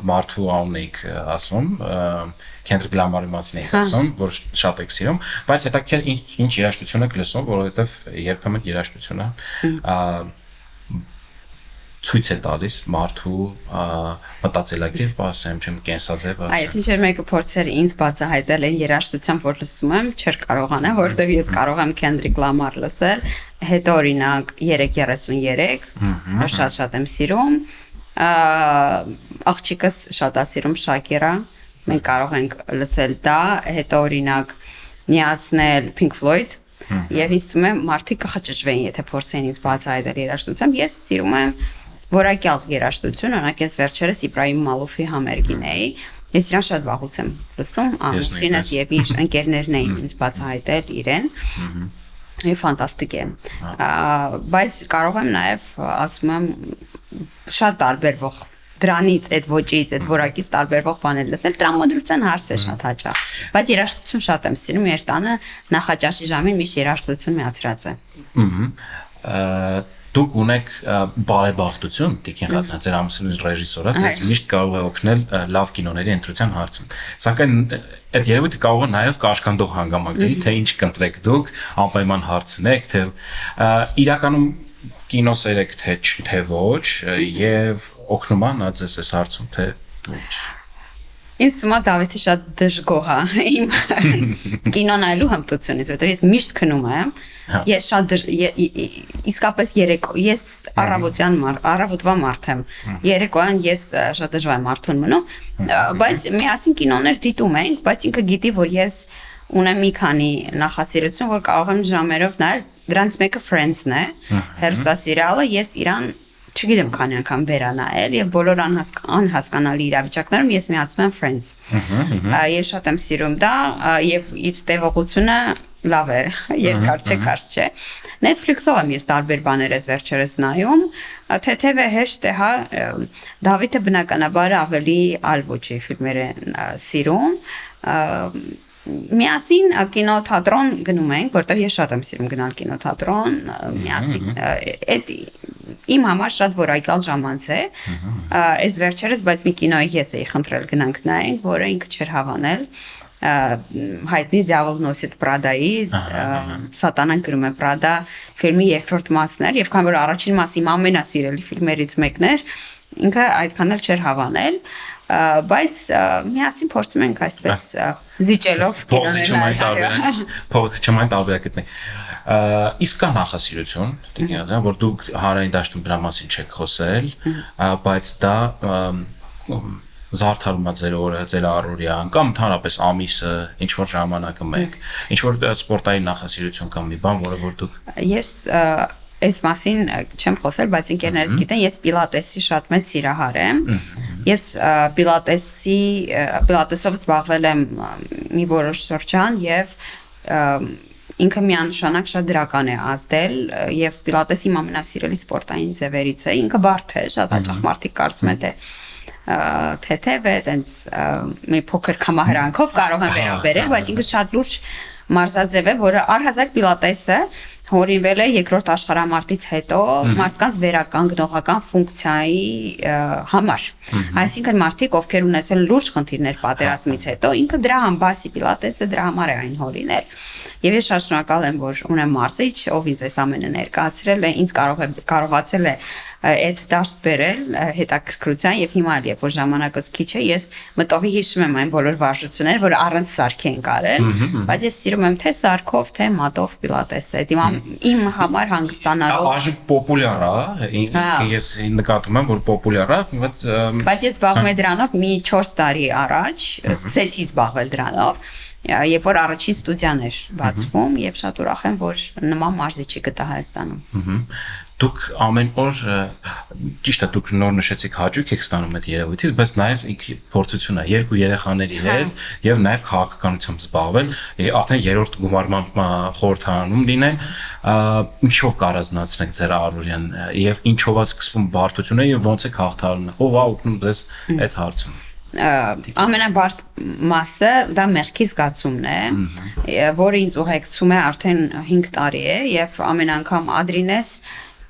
մարդու անուն եք ասում, Քենդրիկ Լամարի մասին եք ասում, որ շատ եք սիրում, բայց հետաքրքիր ինչ երաժշտություն եք լսում, որովհետև երբեմն երաժշտությունը ցույց է տալիս մարդու մտածելակերպը, ասեմ, չեմ կենսաձևը։ Այո, ինչ-որ մեկը փորձեր ինձ բացահայտել այն երաժշտությամբ, որ լսում եմ, չէր կարողանա, որովհետև ես կարող եմ Քենդրիկ Լամար լսել, հետո օրինակ 333, շատ եմ սիրում, աղջիկս շատ է սիրում Շակիրա, մենք կարող ենք լսել դա, հետո օրինակ միացնել Pink Floyd, եւ ինձ թվում է մարդիկ կխճճվեին, եթե փորձեին ինձ բացահայտել երաժշտությամբ, ես սիրում եմ որակյալ երաժշտություն, օրինակ ես վերջերս Իբրահիմ Մալուֆի համերգին էի, ես իրան շատ վաղուց եմ լսում, ամուսինս եւ իր ընկերներն էին ինձ բացահայտել իրեն, եւ ֆանտաստիկ է, բայց կարող եմ նաեւ ասում եմ շատ տարբերվող դրանից, այդ ոճից, այդ որակից տարբերվող բաներ լսել, տրամադրության հարց է շատ հաճախ, բայց երաժշտություն շատ եմ սիրում, մեր տանը նախաճաշի ժամին միշտ երաժշտություն միացրած է։ Դուք ունեք բարեբախտություն, Տիկին Ղազարյան, ձեր ամուսինը ռեժիսոր է, ձեզ միշտ կարող է օգնել լավ կինոների ընտրության հարցում։ Սակայն այդ երևույթը կարող է նաև կաշկանդող հանգամանք լինի, թե ինչ կընտրեք դուք, անպայման հարցնեք, թե իրականում կինո սերեք թե ոչ, եւ օգնում է նա ձեզ այս հարցում, թե ոչ։ Ինձ թվում է Դավիթը շատ դժգոհ է իմ կինո նայելու հմտությունից, որտեղ ես միշտ քնում եմ, ես շատ իսկապես ես առավոտվա մարդ եմ, երեկոյան ես շատ դժվար մարդուն մնում, բայց միասին կինոներ դիտում ենք, բայց ինքը գիտի, որ ես ունեմ մի քանի նախասիրություն, որ կարող եմ ժամերով նայել, դրանց մեկը Friends-ն է, հեռուստասերիալը, ես իրան չգիտեմ քանի անգամ վերանայել եւ բոլոր անհասկանալի իրավիճակներում ես միացնում եմ Friends։ Ես շատ եմ սիրում դա եւ իր տևողությունը լավ է, երկար չէ, կարճ չէ։ Netflix-ով եմ ես տարբեր բաներ ես վերջերս նայում, թեթև է հեշտ է, հա, Դավիթը բնականաբար ավելի այլ ոճի ֆիլմեր է սիրում։ Միասին կինոթատրոն գնում ենք, որտեղ ես շատ եմ սիրում գնալ կինոթատրոն, միասին։ Այդ իմ համար շատ որակյալ ժամանց է։ Այս վերջերս, բայց մի կինոյի ես էի խնդրել գնանք նայենք, որը ինքը չէր հավանել։ Հայտնի Դյավոլ նոսիտ Պրադայի Սատանան գրում է Պրադա ֆիլմի երկրորդ մասն էր, եւ քանի որ առաջին մասը իմ ամենասիրելի ֆիլմերից մեկն էր, ինքը այդքան էլ չէր հավանել, բայց միասին փորձում ենք այսպես զիջելով փողոցի չմային տարբերակետներ։ Իսկ կա նախասիրություն, դիգնա, որ դուք հանրային դաշտում դրա մասին չեք խոսել, բայց դա զարդարում է ձեր օրը, ձեր առօրյան կամ ընդհանրապես ամիսը, ինչ որ ժամանակը մեկ, ինչ որ սպորտային նախասիրություն կամ մի բան, որը որ դուք Ես այս մասին չեմ խոսել, բայց ընկերներս գիտեն, ես պիլատեսի շատ մեծ սիրահար եմ։ Ես պիլատեսով զբաղվել եմ մի որոշ շրջան եւ ինքը միանշանակ շատ դրական է ազդել եւ պիլատեսի իմ ամենասիրելի սպորտային ձևերից է։ Ինքը բարդ է, շատ հաճախ մարդիկ կարծում են թե թեթև է, տենց մի փոքր կամահրանքով կարող են վերաբերել, բայց ինքը շատ լուրջ մարզաձև է, որը առհասարակ պիլատեսը հորինվել է երկրորդ աշխարհամարտից հետո մարդկանց վերականգնողական ֆունկցիայի համար։ Այսինքն մարդիկ, ովքեր ունեցել լուրջ խնդիրներ պատերազմից հետո, ինքը դրա համբասի պիլատեսը դրա համար է այն հորինել։ Եվ ես շատ շնորհակալ եմ, որ ունեմ մարզիչ, ով ինձ այս ամենը ներկայացրել է, ինձ կարողացել է այդ դաշտ բերել հետաքրքրության եւ հիմա էլ երբ որ ժամանակս քիչ է ես մտովի հիշում եմ այն բոլոր վարժությունները որ առանց սարքի են կարել բայց ես սիրում եմ թե սարքով թե մատով պիլատեսը իմ համար հանգստանալու այժմ պոպուլյար է ես նկատում եմ որ պոպուլյար է բայց ես զբաղվում եմ դրանով մի 4 տարի առաջ սկսեցի զբաղվել դրանով Երբ որ առաջին ստուդիան էր բացվում եւ շատ ուրախ եմ որ նման մարզիչի գտա Հայաստանում Դուք ամեն օր ճիշտ է դուք նոր նշեցիք հաճույք եք ստանում այդ երևույթից, բայց նաև փորձություն է երկու երեխաների հետ եւ նաև քաղաքականությամբ զբաղվել, արդեն երրորդ գումարման խորհրդարանում լինեն, ինչով կառանձնացնեք ձեր առօրյան եւ ինչով է սկսվում բարդությունը եւ ոնց է հաղթահարում, ով է օգնում ձեզ այդ հարցում ամենաբարդ մասը դա մեղքի զգացումն է, որը ինձ ուղեկցում է արդեն 5 տարի է եւ ամեն անգամ ադրինես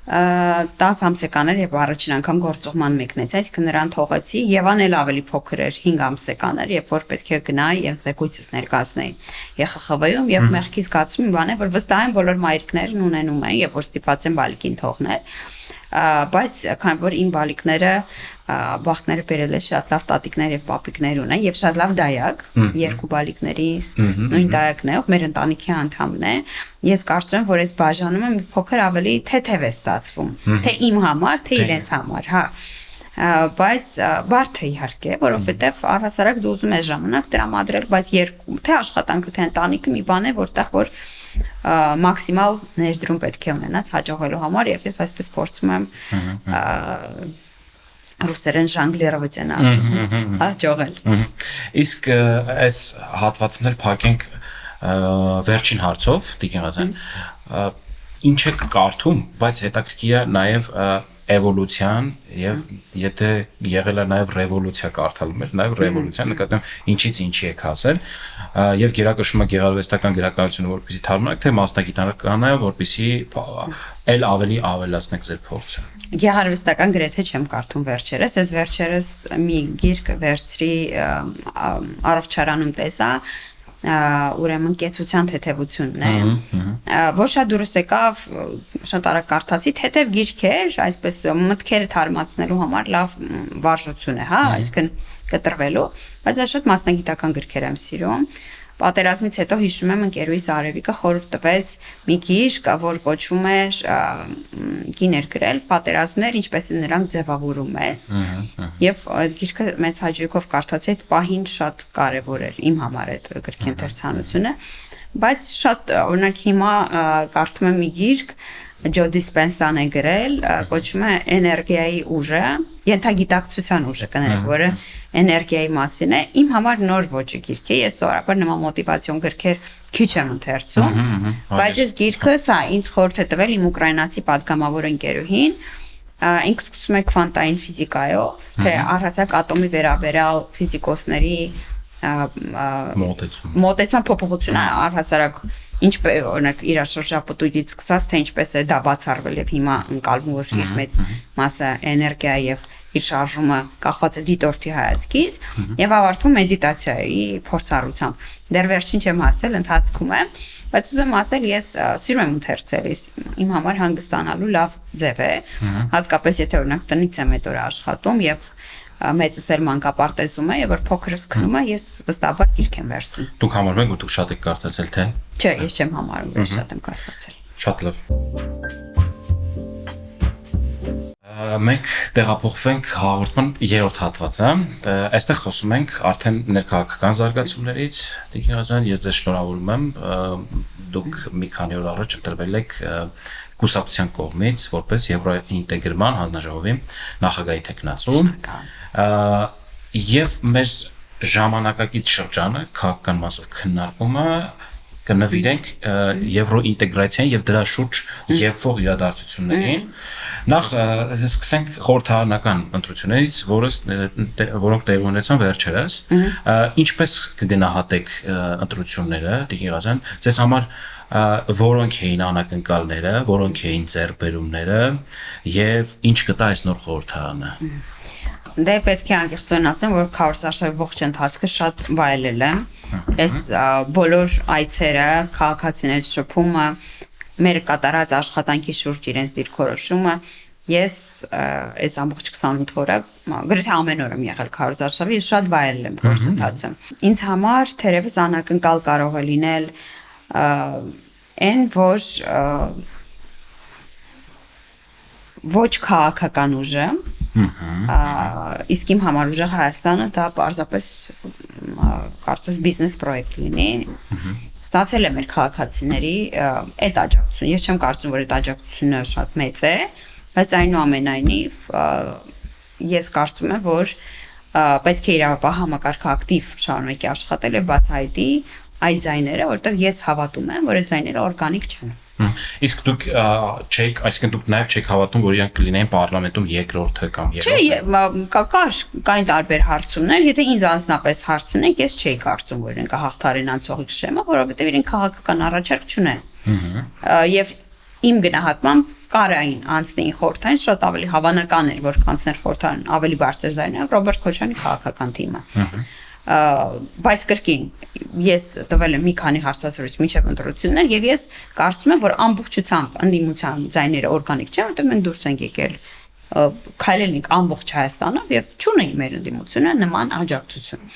10 ամսեկան էր եւ առաջին անգամ գործուղման մեկնեց, այսինքն նրան թողեցի Եվան էլ ավելի փոքր էր 5 ամսեկան էր, երբ որ պետք է գնայի եւ զեկույցս ներկայացնեի ԵԽԽՎ-ում եւ մեղքի զգացում բան է, որ վստահ եմ բոլոր մայրիկներն ունենում են եւ որ ստիպած են բալիկին թողնել բայց քանի որ իմ բալիկները բախտները բերել է շատ լավ տատիկներ եւ պապիկներ ունեն եւ շատ լավ դայակ երկու բալիկներից նույն դայակն է ով մեր ընտանիքի անդամն է ես կարծում եմ որ այս բաժանումը մի փոքր ավելի թեթև է ստացվում թե իմ համար թե իրենց համար հա բայց բարդ է իհարկե որովհետեւ առհասարակ դու ուզում ես ժամանակ տրամադրել բայց երկու թե աշխատանքը թե ընտանիքը մի բան է որտեղ որ մաքսիմալ ներդրում պետք է ունենաց հաջողելու համար եւ ես այսպես փորձում եմ ռուսերեն ժանգլիրovat են ասում հաջողել իսկ այս հատվածն էլ փակենք վերջին հարցով Տիկին ինչ եք կարդում բայց հետաքրքիր է նաեւ էվոլյուցիան եւ եթե եղել է նաեւ ռևոլյուցիա կարդալու մեջ նաեւ ռևոլյուցիա նկատեմ ինչից ինչի եք հասել եւ գերակշռումը գեղարվեստական գրականությունը որպեսզի թարմանաք թե մասնագիտականը որպեսզի էլ ավելի ավելացնեք ձեր փորձը Գեղարվեստական գրեթե չեմ կարդում վերջերս ես վերջերս մի գիրք վերցրի առողջարանում տեսա ուրեմն կեցության թեթևությունն է որ շատ դուրս եկավ շատ արագ կարդացի թեթև գիրք էր այսպես մտքերը թարմացնելու համար լավ վարժություն է հա այսինքն կտրվելու բայց դա շատ մասնագիտական գրքեր եմ սիրում Պատերազմից հետո հիշում եմ ընկերուհիս Արևիկը խորհուրդ տվեց մի գիրք, որ կոչվում էր գիներ գրել պատերազմներ, ինչպես է նրանք ձևավորում ես։ Եվ այդ գիրքը մեծ հաճույքով կարդացի, այդ պահին շատ կարևոր էր իմ համար այդ գրքի ընթերցանությունը, բայց շատ օրինակ հիմա կարդում եմ մի գիրք, Joe Dispenza-ն է գրել, կոչվում է էներգիայի ուժը, ենթագիտակցության ուժը կներեք, որը էներգիայի մասին է։ Իմ համար նոր ոճի գիրք է, ես սովորաբար նման մոտիվացիոն գրքեր քիչ եմ ընթերցում, բայց այս գիրքը սա ինձ խորհուրդ է տվել իմ ուկրաինացի падգամավոր ընկերուհին, ինքը սկսում է քվանտային ֆիզիկայով, թե առհասարակ ատոմի վերաբերյալ ֆիզիկոսների մոտեցման փոփոխությունը առհասարակ ինչպես օրինակ իր շրջապտույտից սկսած թե ինչպես է դա բացառվել եւ հիմա ընկալվում որ իր մեծ մասը էներգիա եւ իր շարժումը կախված է դիտորդի հայացքից եւ ավարտվում մեդիտացիայի փորձառությամբ դեռ վերջին չեմ հասել ընթացքում եմ բայց ուզում ասել ես սիրում եմ ընթերցել իմ համար հանգստանալու լավ ձև է հատկապես եթե օրինակ տնից եմ այդ օրը աշխատում եւ մեծս էլ մանկապարտեզում է եւ որ փոքրս քնում է ես վստահաբար գիրք եմ վերցնում Դուք համարում եք որ դուք շատ եք կարդացել թե Չէ, ես չեմ համարում, որ շատ եմ կարծացել։ Շատ լավ։ Մենք տեղափոխվենք հաղորդման 3-րդ հատվածը։ Այստեղ խոսում ենք արդեն ներքաղաքական զարգացումներից։ Տիկին Ղազարյան, ես ձեզ շնորհավորում եմ։ Դուք մի քանի օր առաջ ընտրվել եք կուսակցության կողմից որպես Եվրոինտեգրման հանձնաժողովի նախագահի թեկնածու։ Եվ մեր ժամանակակից շրջանը քաղաքական մասով քննարկումը կնվիրենք եվրոինտեգրացիային եւ դրա շուրջ եվող իրադարձություններին նախ սկսենք խորհրդարանական ընտրություններից որոնք տեղի ունեցան վերջերս ինչպես կգնահատեք ընտրությունները Տիկին Ղազարյան ձեզ համար որոնք էին անակնկալները որոնք էին ձեռքբերումները եւ ինչ կտա այս նոր խորհրդարանը Դե պետք է անկեղծորեն ասեմ, որ քարոզարշավի ողջ ընթացքը շատ վայելել եմ։ Այս բոլոր այցերը, քաղաքացիների շփումը, մեր կատարած աշխատանքի շուրջ իրենց դիրքորոշումը, ես այս ամբողջ 28 օրը գրեթե ամեն օր եմ եղել քարոզարշավի, շատ վայելել եմ ողջ ընթացը։ Ինձ համար թերևս անակնկալ կարող է լինել այն, որ ոչ քաղաքական ուժը իսկ իմ համար ուժեղ Հայաստանը դա պարզապես կարծես բիզնես պրոյեկտ լինի ստացել է մեր քաղաքացիների այդ աջակցությունը ես չեմ կարծում որ այդ աջակցությունը շատ մեծ է բայց այնուամենայնիվ ես կարծում եմ որ պետք է իրավապահ համակարգը ակտիվ շարունակի աշխատել եւ բացահայտի այդ ձայները որովհետեւ ես հավատում եմ որ այդ ձայները օրգանիկ չեն Իսկ դուք չեք, այսինքն դուք նաև չեք հավատում, որ իրանք կլինեն պարլամենտում երկրորդը կամ երրորդը։ Չէ, կային տարբեր հարցումներ, եթե ինձ անձնապես հարցնեք, ես չէի կարծում, որ իրենք հաղթարեն անցողիկ շեմը, որովհետև իրենք քաղաքական առաջարկ չունեն։ Եվ իմ գնահատմամբ կարային անցնեին խորհրդային շատ ավելի հավանական էր, որ կանցներ խորհրդային ավելի բարձր ձայնով Ռոբերտ Քոչարյանի քաղաքական թիմը։ Բայց կրկին ես տվել եմ մի քանի հարցազրույց մինչև ընտրություններ եւ ես կարծում եմ որ ամբողջությամբ ընդդիմության ձայները օրգանիկ չեն որտեղ մենք դուրս ենք եկել քայլել ենք ամբողջ Հայաստանով եւ չունենք մեր ընդդիմությունը նման աջակցություն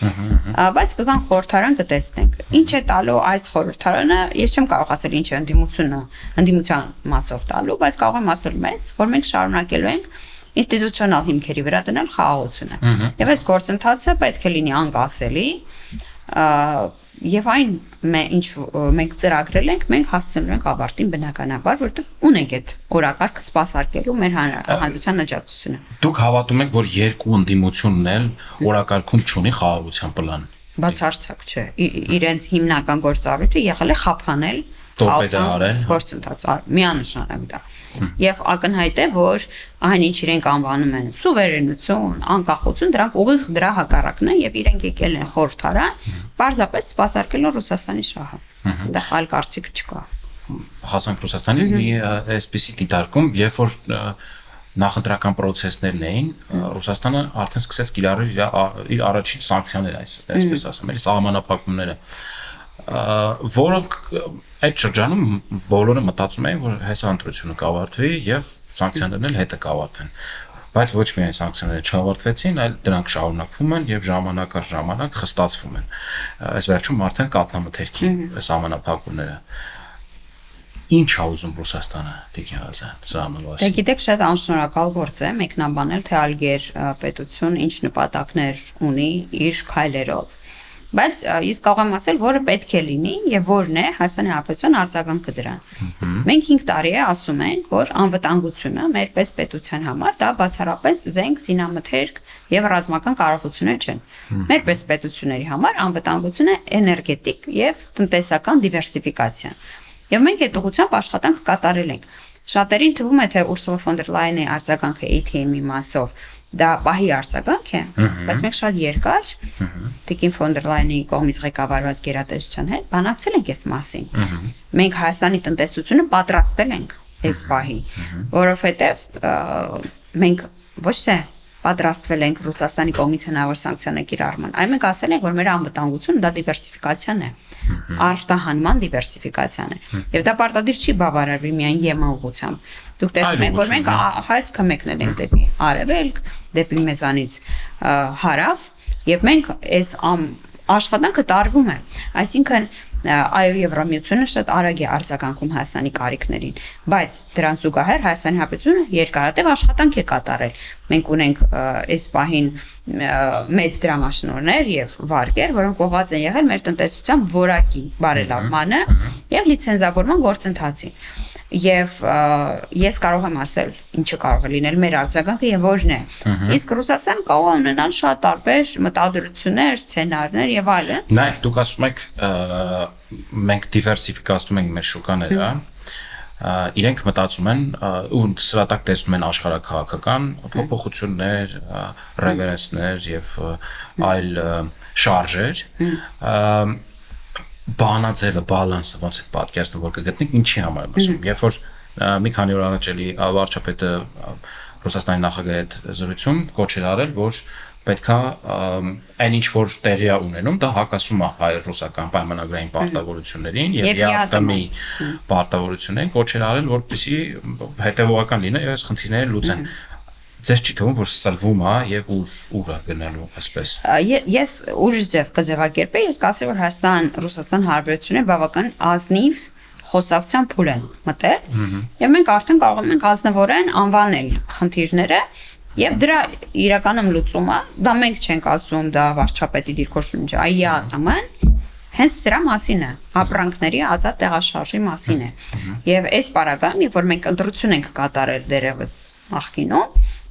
բայց կգան խորհրդարան կտեսնենք ինչ է տալու այս խորհրդարանը ես չեմ կարող ասել ինչ է ընդդիմության մասով տալու բայց կարող եմ ասել մեզ որ մենք շարունակելու ենք ինստիտուցիոնալ հիմքերի վրա դնել խաղաղությունը։ Եվ այս գործընթացը պետք է լինի անկասելի, եւ այն ինչ մենք ծրագրել ենք, մենք հասցնելու ենք ավարտին բնականաբար, որովհետեւ ունենք այդ օրակարգը սպասարկելու մեր հանրության աջակցությունը։ Դուք հավատում եք, որ երկու ընդդիմությունն էլ օրակարգում չունի խաղաղության պլան։ Բացարձակ չէ։ Իրենց հիմնական գործառույթը եղել է խափանել գործընթաց միանշանակ դա եւ ակնհայտ է որ այն ինչ իրենք անվանում են սուվերենություն, անկախություն դրանք ուղիղ դրա հակառակն են եւ իրենք եկել են խորհրդարան պարզապես սպասարկելով Ռուսաստանի շահը դա այլ կարծիք չկա հասանք Ռուսաստանի մի այսպիսի դիտարկում երբ որ նախընտրական process-ներն էին Ռուսաստանը արդեն սկսեց կիրառել իր առաջին սանկցիաները այսպես ասեմ էլի սահմանափակումները որոնք այդ շրջանում բոլորը մտածում էին որ հեսա ընտրությունը կավարտվի եւ սանկցիաներն էլ հետը կավարտվեն բայց ոչ միայն սանկցիաները չավարտվեցին այլ դրանք շարունակվում են եւ ժամանակ առ ժամանակ խստացվում են այս վերջում արդեն կատնամթերքի սահմանափակումները Ինչ է ուզում Ռուսաստանը Տիկին Ղազարյան սա համավաստ Դե գիտեք շատ անշնորհակալ գործ է մեկնաբանել թե Ալգեր պետություն ինչ նպատակներ ունի իր քայլերով բայց ես կարող եմ ասել, որը պետք է լինի եւ որն է Հայաստանի Հանրապետության արձագանքը դրան։ Մենք 5 տարի է ասում ենք, որ անվտանգությունը մեր պես պետության համար դա բացառապես զենք, զինամթերք եւ ռազմական կարողություններ չեն։ Մեր պես պետությունների համար անվտանգությունը էներգետիկ եւ տնտեսական դիվերսիֆիկացիա։ Եվ մենք այդ ուղղությամբ աշխատանք կատարել ենք։ Շատերին թվում է, թե Ուրսուլա ֆոն դեր Լայենի արձագանքը ATM-ի մասով դա պահի արձագանք է, բայց մենք շատ երկար Տիկին ֆոն դեր Լայենի կողմից ղեկավարված գերատեսչության հետ բանակցել ենք այս մասին։ Մենք Հայաստանի տնտեսությունը պատրաստել ենք այս պահի, որովհետև մենք ոչ թե պատրաստվել ենք Ռուսաստանի կողմից հնարավոր սանկցիաներ կիրառման, այլ մենք ասել ենք, որ մեր անվտանգությունը դա դիվերսիֆիկացիան է, արտահանման դիվերսիֆիկացիան է, եւ դա պարտադիր չի բավարարվի միայն ԵՄ ուղղությամբ։ Դուք տեսնում եք, որ մենք հայացքը մեկնել ենք դեպի արևելք, դեպի մեզանից հարավ, եւ մենք այս աշխատանքը տարվում է, այսինքն այո Եվրամիությունը շատ արագ է արձագանքում Հայաստանի կարիքներին, բայց դրան զուգահեռ Հայաստանի Հանրապետությունը երկարատև աշխատանք է կատարել։ Մենք ունենք այս պահին մեծ դրամաշնորհներ եւ վարկեր, որոնք ուղղված են եղել մեր տնտեսության որակի բարելավմանը եւ լիցենզավորման գործընթացին։ Եվ ես կարող եմ ասել ինչը կարող է լինել մեր արձագանքը եւ որն է։ Իսկ Ռուսաստանը կարող է ունենալ շատ տարբեր մտադրություններ, սցենարներ եւ այլն։ Նայեք, դուք ասում եք մենք դիվերսիֆիկացնում ենք մեր շուկաները, իրենք մտածում են ու սրատակ տեսնում են աշխարհաքաղաքական փոփոխություններ, ռևերենսներ եւ այլ շարժեր, բանաձևը, բալանսը ոնց է պատկերացնում, որ կգտնենք ինչի համար եմ ասում։ Երբ որ մի քանի օր առաջ էլի վարչապետը Ռուսաստանի նախագահի հետ զրույցում կոչ էր արել, որ պետքա այն ինչ որ տեղի է ունենում, դա հակասում է հայ-ռուսական պայմանագրային պարտավորություններին եւ ԵԱՏՄ-ի պարտավորություններին, կոչ էր արել, որպեսզի հետեւողական լինի եւ այս խնդիրները լուծեն։ Ձեզ չի թվում, որ սլվում է եւ ուր է գնալու այսպես։ Ես ուրիշ ձև կձևակերպեի, ես կասեի, որ Հայաստան-Ռուսաստան հարաբերությունները բավական ազնիվ խոսակցության փուլ են մտել եւ մենք արդեն կարող ենք ազնվորեն անվանել խնդիրները եւ դրա իրականում լուծումը դա մենք չենք ասում, դա վարչապետի դիրքորոշումն չէ, այլ ԵԱՏՄ-ն հենց սրա մասին է, ապրանքների ազատ տեղաշարժի մասին է։ Եվ այս պարագայում, երբ որ մենք ընտրություն ենք կատարել դերևս նախկինում,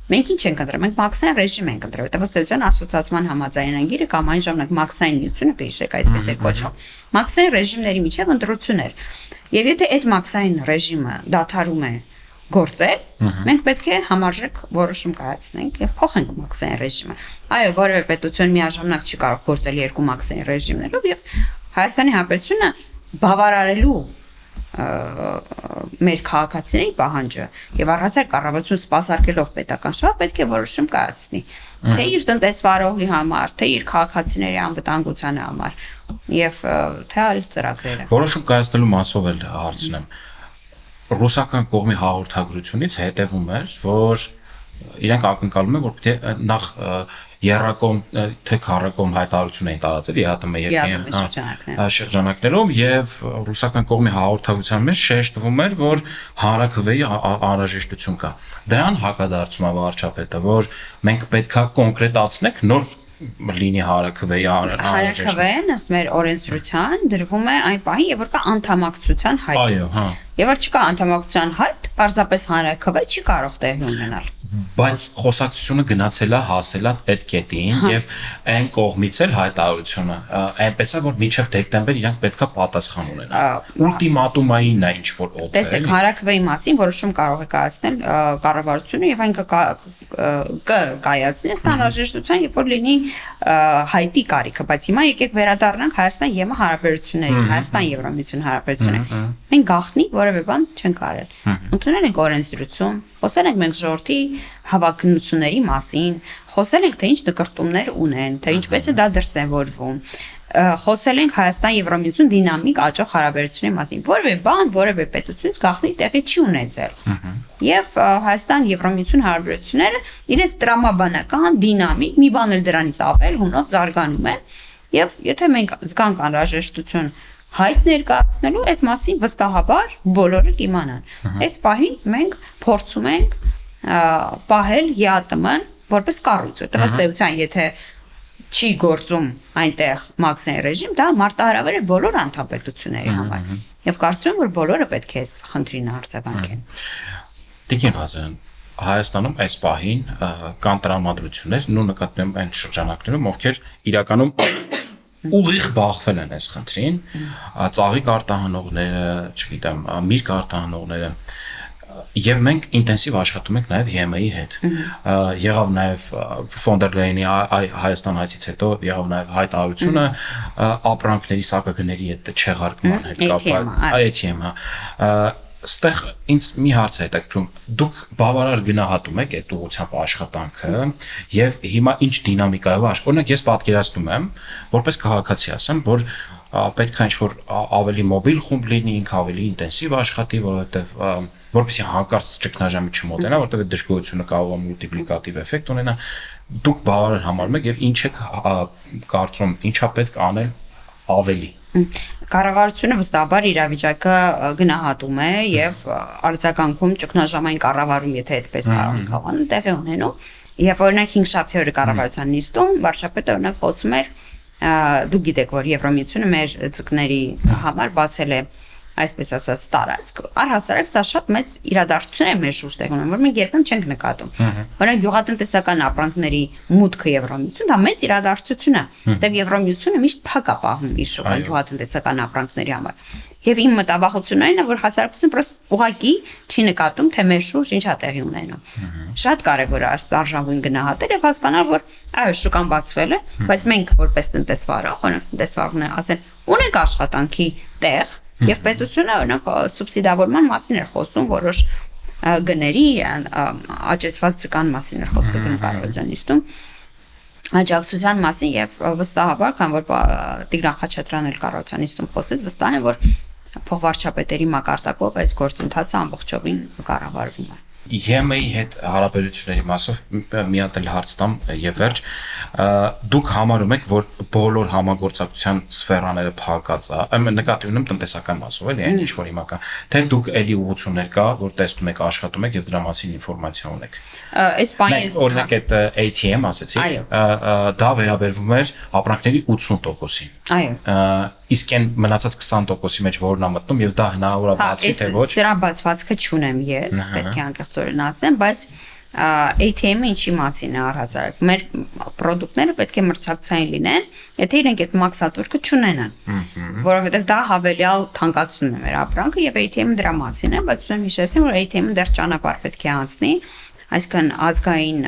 մենք ինչ ենք ընտրել, մենք մաքսային ռեժիմ ենք ընտրել, որտեղ ըստ էության ասոցիացիան համաձայնագիրը կամ այն ժամանակ մաքսային միությունը կհիշեք այդպես էր կոչվում։ Մաքսային ռեժիմների միջև ընտրություն էր։ Եվ եթե այդ մաքսային ռեժիմը դադարում է գործել, մենք պետք է համարժեք որոշում կայացնենք եւ փոխենք մաքսային ռեժիմը։ Այո, որևէ պետություն միաժամանակ չի կարող գործել երկու մաքսային ռեժիմներով եւ Հայաստանի Հանրապետությունը բավարարելու մեր քաղաքացիների պահանջը եւ առհասարակ կառավարությունը սպասարկելով պետական շահ պետք է որոշում կայացնի թե իր տնտեսվարողի համար, թե իր քաղաքացիների անվտանգության համար եւ թե այլ ծրագրերը։ Որոշում կայացնելու մասով էլ հարցնեմ։ Ռուսական կողմի հաղորդագրությունից հետևում էր, որ իրենք ակնկալում են, որ պետք է նախ երրակողմ թե քառակողմ հայտարարություն էին տարածել ԵԱՏՄ եւ շրջանակներում եւ ռուսական կողմի հաղորդագրության մեջ շեշտվում էր, որ հանրաքվեի անհրաժեշտություն կա։ Դրան հակադարձում է վարչապետը, որ մենք պետքա կոնկրետացնենք նոր լինի հանրաքվեի անհրաժեշտություն։ Հանրաքվեն ըստ մեր օրենսդրության դրվում է այն պահին, երբ որ կա անդամակցության հայտ։ Այո, հա։ Եվ որ չկա անդամակցության հայտ, պարզապես հանրաքվե չի կարող տեղի ունենալ։ Բայց խոսակցությունը գնացել է, հասել է այդ կետին եւ այն կողմից էլ հայտարարությունը այնպես է, որ մինչեւ դեկտեմբեր իրանք պետքա պատասխան ունենան։ Ուլտիմատումային է ինչ որ օդել։ Տեսեք, հանրաքվեի մասին որոշում կարող է կայացնել կառավարությունը եւ այն կկայացնի ըստ անհրաժեշտության, երբ որ լինի հայտի կարիքը, բայց հիմա եկեք վերադառնանք Հայաստան-ԵՄ հարաբերություններին, Հայաստան-Եվրամիություն հարաբերություններին։ Մենք գաղտնի որևէ բան չենք արել։ Ընդունել ենք օրենսդրություն, խոսել ենք մենք ժողովրդի հավակնությունների մասին, խոսել ենք թե ինչ նկարտումներ ունեն, թե ինչպես է դա դրսևորվում, խոսել ենք Հայաստան-Եվրամիություն դինամիկ աճող հարաբերությունների մասին, որևէ բան, որևէ պետությունից գաղտնի տեղի չի ունեցել։ Եվ Հայաստան-Եվրամիություն հարաբերությունները իրենց տրամաբանական, դինամիկ, մի բան էլ դրանից ավել հունով զարգանում են, եւ եթե մենք զգանք անհրաժեշտություն հայտ ներկայացնելու այդ մասին վստահաբար բոլորը կիմանան։ Այս պահին մենք փորձում ենք պահել ԵԱՏՄ-ն որպես կառույց, որտեղ ըստ էության եթե չի գործում այնտեղ մաքսային ռեժիմ, դա մարտահրավեր է բոլոր անդամպետությունների համար։ Եվ կարծում եմ, որ բոլորը պետք է այս խնդրին արձագանքեն։ Տիկին Ղազարյան, Հայաստանում այս պահին կան տրամադրություններ, նույն նկատմամբ այն շրջանակներում, ովքեր իրականում ուղիղ բախվել են այս խնդրին, ծաղիկ արտահանողները, չգիտեմ, միրգ արտահանողները, եւ մենք ինտենսիվ աշխատում ենք նաեւ ԵՄ-ի հետ։ Եղավ նաեւ ֆոն դեր Լեյնի Հայաստան հայցից հետո եղավ նաեւ հայտարարությունը ապրանքների սակագների հետ չեղարկման հետ կապված, ATM-ը։ Ստեղ ինձ մի հարց է հետաքրքրում, դուք բավարար գնահատում եք այդ ուղղությամբ աշխատանքը եւ հիմա ինչ դինամիկայով օրինակ ես պատկերացնում եմ, որպես քաղաքացի ասեմ, որ պետք է ինչ-որ ավելի մոբիլ խումբ լինի, ինքը ավելի ինտենսիվ աշխատի, որովհետեւ որպեսզի հանկարծ ճգնաժամի չմոտենա, որովհետեւ այդ դժգոհությունը կարող է մուլտիպլիկատիվ էֆեկտ ունենա, դուք բավարար համարում եք եւ ինչ եք կարծում, ինչա պետք անել ավելի։ Կառավարությունը վստահաբար իրավիճակը գնահատում է եւ արձագանքում ճգնաժամային կառավարում, եթե այդպես կարող ենք հավանել, տեղի ունենում։ Եվ օրինակ 5 շաբթի օրը կառավարության նիստում վարչապետը օրինակ խոսում էր, դուք գիտեք, որ Եվրամիությունը մեր ձկների համար բացել է այսպես ասած տարածք, առհասարակ սա շատ մեծ իրադարձություն է մեր շուրջ տեղի ունենում, որ մենք երբեք չենք նկատում։ Օրինակ գյուղատնտեսական ապրանքների մուտքը Եվրամիություն, դա մեծ իրադարձություն է, որտեղ Եվրամիությունը միշտ փակ է պահում իր շուկան գյուղատնտեսական ապրանքների համար։ Եվ իմ մտավախությունն է, որ հասարակությունը պրոստը ուղղակի չի նկատում, թե մեր շուրջ ինչ է տեղի ունենում։ Շատ կարևոր է արժանվուն գնահատել եւ հասկանալ, որ այո, շուկան բացվել է, բայց մենք որպես տնտեսվարող, օրինակ տնտեսվարողները ասեն, ունենք աշխատանքի տեղ, եւ պետությունը օրինակ սուբսիդավորման մասին էր խոսում, որոշ գների աճեցված ձկան մասին էր խոսքը կառավարության նիստում, աջակցության մասին եւ վստահաբար, քան որ Տիգրան Խաչատրյանն էլ կառավարության նիստում խոսեց, վստահ եմ, որ փոխվարչապետերի մակարդակով այս գործընթացը ամբողջովին կառավարվում է։ ԵՄ-ի հետ հարաբերությունների մասով մի հատ էլ հարց տամ եւ վերջ, դուք համարում եք, որ բոլոր համագործակցության սֆերաները փակած է, այն նկատի ունեմ տնտեսական մասով, էլի այն ինչ որ հիմա կա, թե դուք էլի ուղղություններ կա, որ տեսնում եք, աշխատում եք եւ դրա մասին ինֆորմացիա ունեք։ Այս բանը օրինակ այդ ATM ասեցիք, դա վերաբերվում էր ապրանքների 80%-ին։ Այո։ Իսկ այն մնացած 20%-ի մեջ որն է մտնում եւ դա հնարավոր է բացի թե ոչ։ Սրա բացվածքը չունեմ ես, պետք է անկեղծորեն ասեմ, բայց ATM-ը ինչի մասին է առհասարակ։ Մեր ապրանքները պետք է մրցակցային լինեն, եթե իրենք այդ մաքսատուրքը չունենան, որովհետեւ դա հավելյալ թանկացնում է մեր ապրանքը եւ ATM-ը դրա մասին է, բայց ուզում հիշեցնեմ, որ ATM-ը դեռ ճանապարհ պետք է անցնի, այսինքն ազգային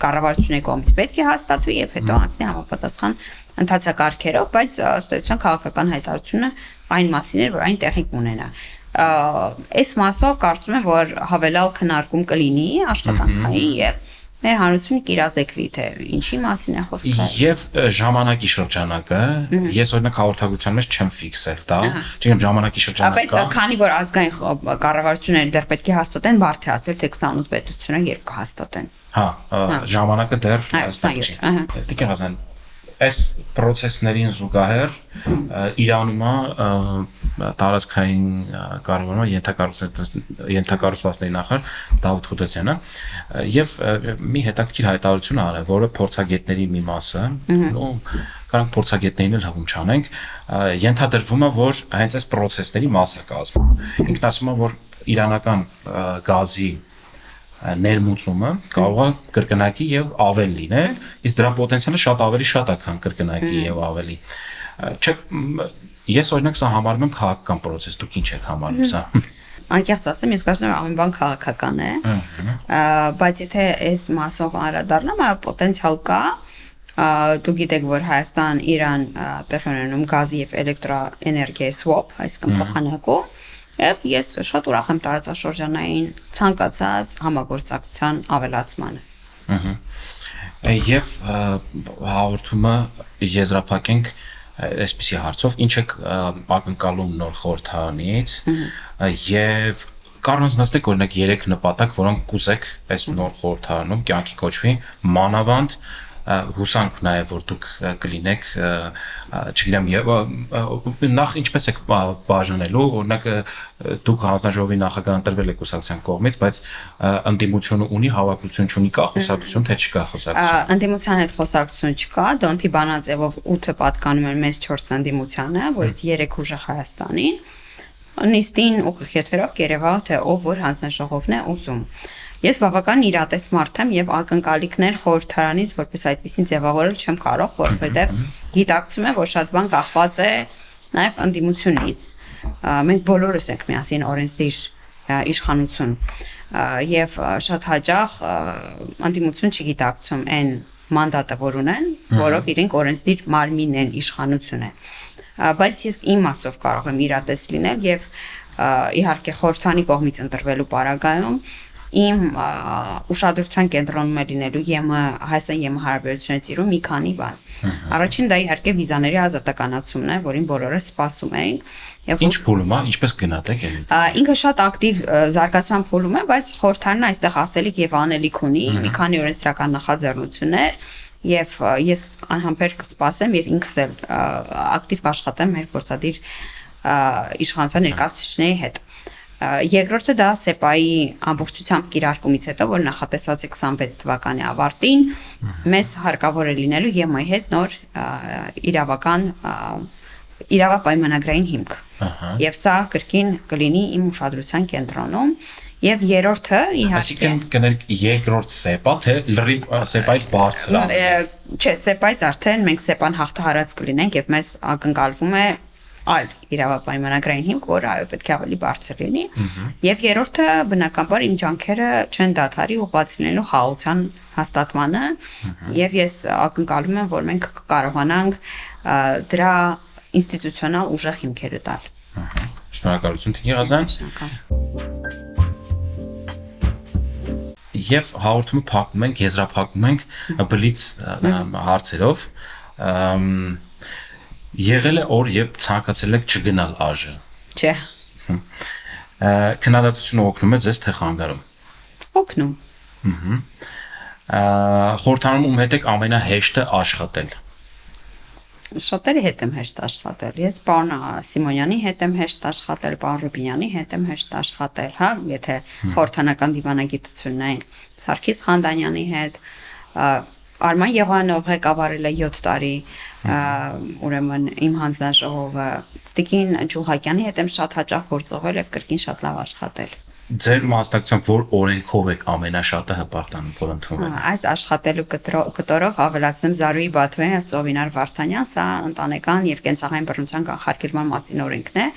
կառավարությունների կողմից պետք է հաստատվի եւ հետո անցնի համապատասխան ընթացակարգերով, բայց ըստ քաղաքական հայտարարությունը այն մասին էր, որ այն տեղի կունենա։ Այս մասով կարծում եմ, որ հավելյալ քննարկում կլինի աշխատանքային եւ մեր հանրությունը կիրազեկվի, թե ինչի մասին է խոսքը։ Եվ ժամանակի շրջանակը, ես օրինակ հաղորդագրության մեջ չեմ ֆիքսել դա, չգիտեմ ժամանակի շրջանակը։ Բայց քանի որ ազգային կառավարությունները դեռ պետք է հաստատեն, բարդ է ասել, թե 28 պետությունը երբ կհաստատեն։ Հա, ժամանակը դեռ հաստատ չի։ Տիկին Ղազարյան, այս process-ներին զուգահեռ Իրանում տարածքային կառավարման ենթակառուցվածքների նախարար Դավիթ Խուդասյանը եւ մի հետաքրքիր հայտարարություն արել, որը փորձագետների մի մասը, կարանք փորձագետներին էլ հղում չանենք, ենթադրվում է, որ հենց այս process-ների մաս է կազմում։ Ինքն ասում է, որ իրանական գազի ներմուծումը կարող է կրկնակի եւ ավել լինել, իսկ դրա պոտենցիալը շատ ավելի շատ է, քան կրկնակի եւ ավելի։ Չէ, ես օրինակ սա համարում եմ քաղաքական process, դուք ինչ եք համարում սա։ Անկեղծ ասեմ, ես կարծում եմ ամեն բան քաղաքական է, բայց եթե այս մասով անդրադառնամ, այո, պոտենցիալ կա։ Դուք գիտեք, որ Հայաստան-Իրան տեղի ունենում գազի եւ էլեկտրոէներգիայի swap, այսինքն փոխանակում։ Եվ ես շատ ուրախ եմ տարածաշրջանային ցանկացած համագործակցության ավելացմանը։ Եվ հաղորդումը եզրափակենք այսպիսի հարցով, ինչ եք ակնկալում նոր խորհրդարանից եւ կառուցնացեք օրինակ 3 նպատակ, որոնք կուզեք այս նոր խորհրդարանում կյանքի կոչվի մանավանդ հուսանք նաև որ դուք կլինեք, չգիտեմ, եւ նախ ինչպես եք բաժանելու, օրինակ դուք հանձնաժողովի նախագահ ընտրվել եք կուսակցության կողմից, բայց ընդդիմությունը ունի հավաքություն չունի, կա խոսակցություն, թե չկա խոսակցություն։ Ընդդիմության հետ խոսակցություն չկա, Դոնթի բանաձևով 8-ը պատկանում են մեզ 4 ընդդիմությանը, որից 3 ուժեղ Հայաստանին։ Նիստին ուղիղ եթերով կերևա թե ով որ հանձնաժողովն է ուզում։ Ես բավական իրատես մարդ եմ եւ ակնկալիքներ խորհրդարանից որպես այդպեսին ձևավորել չեմ կարող, որովհետեւ գիտակցում եմ, որ շատ բան կախված է նաեւ ընդդիմությունից։ Մենք բոլորս ենք միասին օրենսդիր իշխանություն եւ շատ հաճախ ընդդիմություն չգիտակցում այն մանդատը, որ ունեն, որով իրենք օրենսդիր մարմին են, իշխանություն են։ Բայց ես իմ մասով կարող եմ իրատես լինել եւ իհարկե խորհրդանի կողմից ընտրվելու պարագայում իմ ուշադրության կենտրոնում է լինելու Հայաստան հարաբերությունների ծիրում մի քանի բան։ Առաջին դա իհարկե վիզաների ազատականացումն է, որին բոլորս սպասում ենք։ Ինչ փուլում է, ինչպես գնահատեք այն։ Ինքը շատ ակտիվ զարգացման փուլում է, բայց խորհրդանն այստեղ ասելիք եւ անելիք ունի մի քանի օրենսդրական նախաձեռնություններ եւ ես անհամբեր կսպասեմ եւ ինքս էլ ակտիվ կաշխատեմ մեր գործադիր իշխանության ներկայացուցիչների հետ։ Երկրորդը դա ՍԵՊԱ-ի ամբողջությամբ կիրարկումից հետո, որ նախատեսված է 26 թվականի ավարտին, մեզ հարկավոր է լինելու ԵՄ-ի հետ նոր իրավապայմանագրային հիմք։ Եվ սա կրկին կլինի իմ ուշադրության կենտրոնում։ Եվ երրորդը իհարկե Այսինքն կներեք երկրորդ ՍԵՊԱ, թե լրիվ ՍԵՊԱ-ից բարձր է։ Չէ, ՍԵՊԱ-ից արդեն մենք ՍԵՊԱ-ն հաղթահարած կլինենք եւ մեզ ակնկալվում է այլ իրավապայմանագրային հիմք, որը այո պետք է ավելի բարձր լինի։ Եվ երրորդը բնականաբար իմ ջանքերը չեն դադարի ուղղված լինելու խաղաղության հաստատմանը, եւ ես ակնկալում եմ, որ մենք կարողանանք դրա ինստիտուցիոնալ ուժեղ հիմքերը տալ։ Շնորհակալություն Տիգրան։ Եվ հաղորդումը փակում ենք, եզրափակում ենք բլից հարցերով։ Եղել է օր, երբ ցանկացել եք չգնալ ԱԺ։ Չէ։ Քննադատությունը օգնում է ձեզ թե խանգարում։ Օգնում։ Խորհրդանում ում հետ եք ամենահեշտը աշխատել։ Շատերի հետ եմ հեշտ աշխատել։ Ես պարոն Սիմոնյանի հետ եմ հեշտ աշխատել, պարոն Ռուբինյանի հետ եմ հեշտ աշխատել, հա, եթե խորհրդանական դիվանագիտությունն է, Սարգիս Խանդանյանի հետ, Արման Եղոյանով ղեկավարել է 7 տարի, ուրեմն իմ հանձնաժողովը, Տիկին Ջուլհակյանի հետ եմ շատ հաճախ գործողել եւ կրկին շատ լավ աշխատել։ Ձեր մասնակցությամբ որ օրենքով եք ամենաշատը հպարտանում, որ ընդունվել։ Այս աշխատելու կտորով ավելացնեմ Զարուհի Բաթոյան եւ Ծովինար Վարդանյան, սա ընտանեկան եւ կենցաղային բռնության կանխարգելման մասին օրենքն է,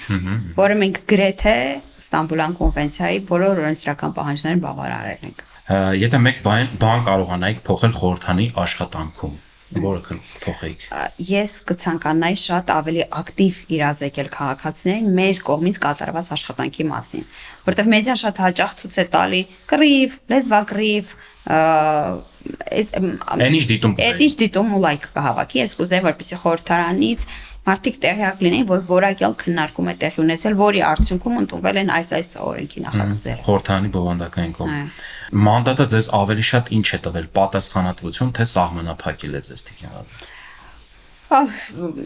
որը մենք գրեթե Ստամբուլյան կոնվենցիայի բոլոր օրենսդրական պահանջներն բավարարել ենք։ Եթե մեկ բան կարողանայիք փոխել խորհրդանի աշխատանքում, որը փոխեիք։ Ես կցանկանայի շատ ավելի ակտիվ իրազեկել քաղաքացիներին մեր կողմից կատարված աշխատանքի մասին, որտեղ մեդիան շատ հաճախ ցույց է տալի կռիվ, լեզվակռիվ, Այդ ինչ դիտում ու լայք կհավաքի, ես կուզեի, որպեսզի խորհրդարանից մարդիկ տեղյակ լինեն, որ որակյալ քննարկում է տեղի ունեցել, որի արդյունքում ընդունվել են այս օրենքի նախագծերը։ Խորհրդարանի բովանդակային կողմ։ Մանդատը ձեզ ավելի շատ ինչ է տվել, պատասխանատվություն, թե սահմանափակել է ձեզ Տիկին Ղազարյան։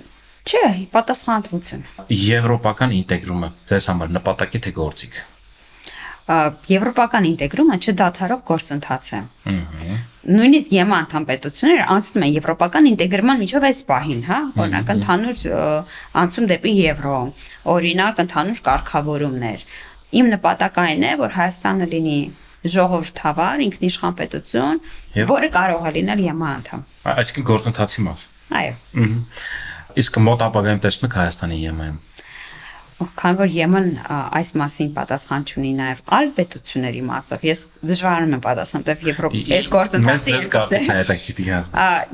Չէ, պատասխանատվություն։ Եվրոպական ինտեգրումը ձեզ համար նպատակ է թե գործիք։ Եվրոպական ինտեգրումը չդադարող գործընթաց է։ Նույնիսկ ԵՄ անդամ պետությունները անցնում են եվրոպական ինտեգրման միջով այս պահին, հա, օրինակ ընդհանուր անցում դեպի եվրո, օրինակ ընդհանուր կարգավորումներ։ Իմ նպատակը այն է, որ Հայաստանը լինի ժողովրդավար, ինքնիշխան պետություն, որը կարող է լինել ԵՄ անդամ։ Այսինքն գործընթացի մաս։ Այո։ Իսկ մոտ ապագայում տեսնում եք Հայաստանի ԵՄ-ում։ Քանի որ ԵՄ-ն այս մասին պատասխան չունի նաև այլ պետությունների մասով, ես դժվարանում եմ պատասխանել Եվրոպա այս գործընթացի։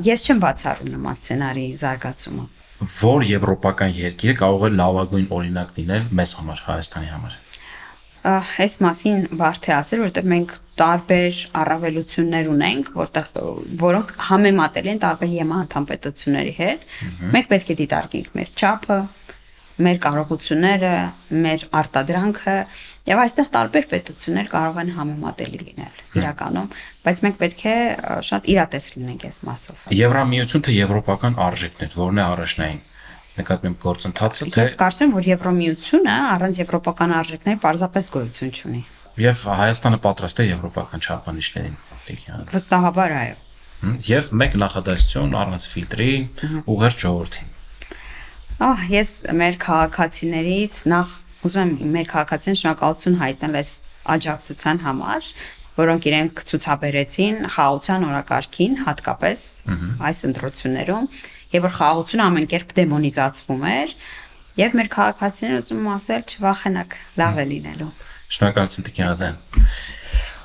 Ես չեմ բացառում նման սցենարի զարգացումը։ Որ եվրոպական երկիրը կարող է լավագույն օրինակ լինել մեզ համար, Հայաստանի համար։ Այս մասին բարդ է ասել, որովհետև մենք տարբեր առավելություններ ունենք, որոնք համեմատելի են տարբեր ԵՄ անդամ պետությունների հետ։ Մենք պետք է դիտարկենք մեր չափը, մեր կարողությունները, մեր արտադրանքը եւ այստեղ տարբեր պետություններ կարող են համեմատելի լինել իրականում, բայց մենք պետք է շատ իրատես լինենք այս մասով։ Եվրամիություն թե եվրոպական արժեքներ, որն է առաջնային նկատի ունեմ գործընթացը, թե Ես կարծում եմ, որ Եվրամիությունը առանց եվրոպական արժեքների պարզապես գոյություն չունի։ եւ Հայաստանը պատրաստ է եվրոպական չափանիշներին տիկյան։ Վստահաբար այո։ Եվ մեկ նախադասություն առանց ֆիլտրի ուղերձ ժողովրդին։ Ես մեր քաղաքացիներից նախ ուզում եմ մեր քաղաքացիներին շնորհակալություն հայտնել այս աջակցության համար, որոնք իրենք ցուցաբերեցին խաղաղության օրակարգին, հատկապես այս ընտրություններում, եւ որ խաղաղությունը ամեն կերպ դեմոնիզացվում էր, եւ մեր քաղաքացիներին ուզում եմ ասել, չվախենաք, լավ է լինելու։ Շնորհակալություն Տիկին Ղազարյան։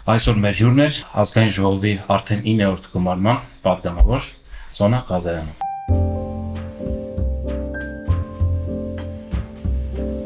Այսօր մեր հյուրն էր ազգային ժողովի արդեն 9-րդ գումարման պատգամավոր Սոնա Ղազարյանը։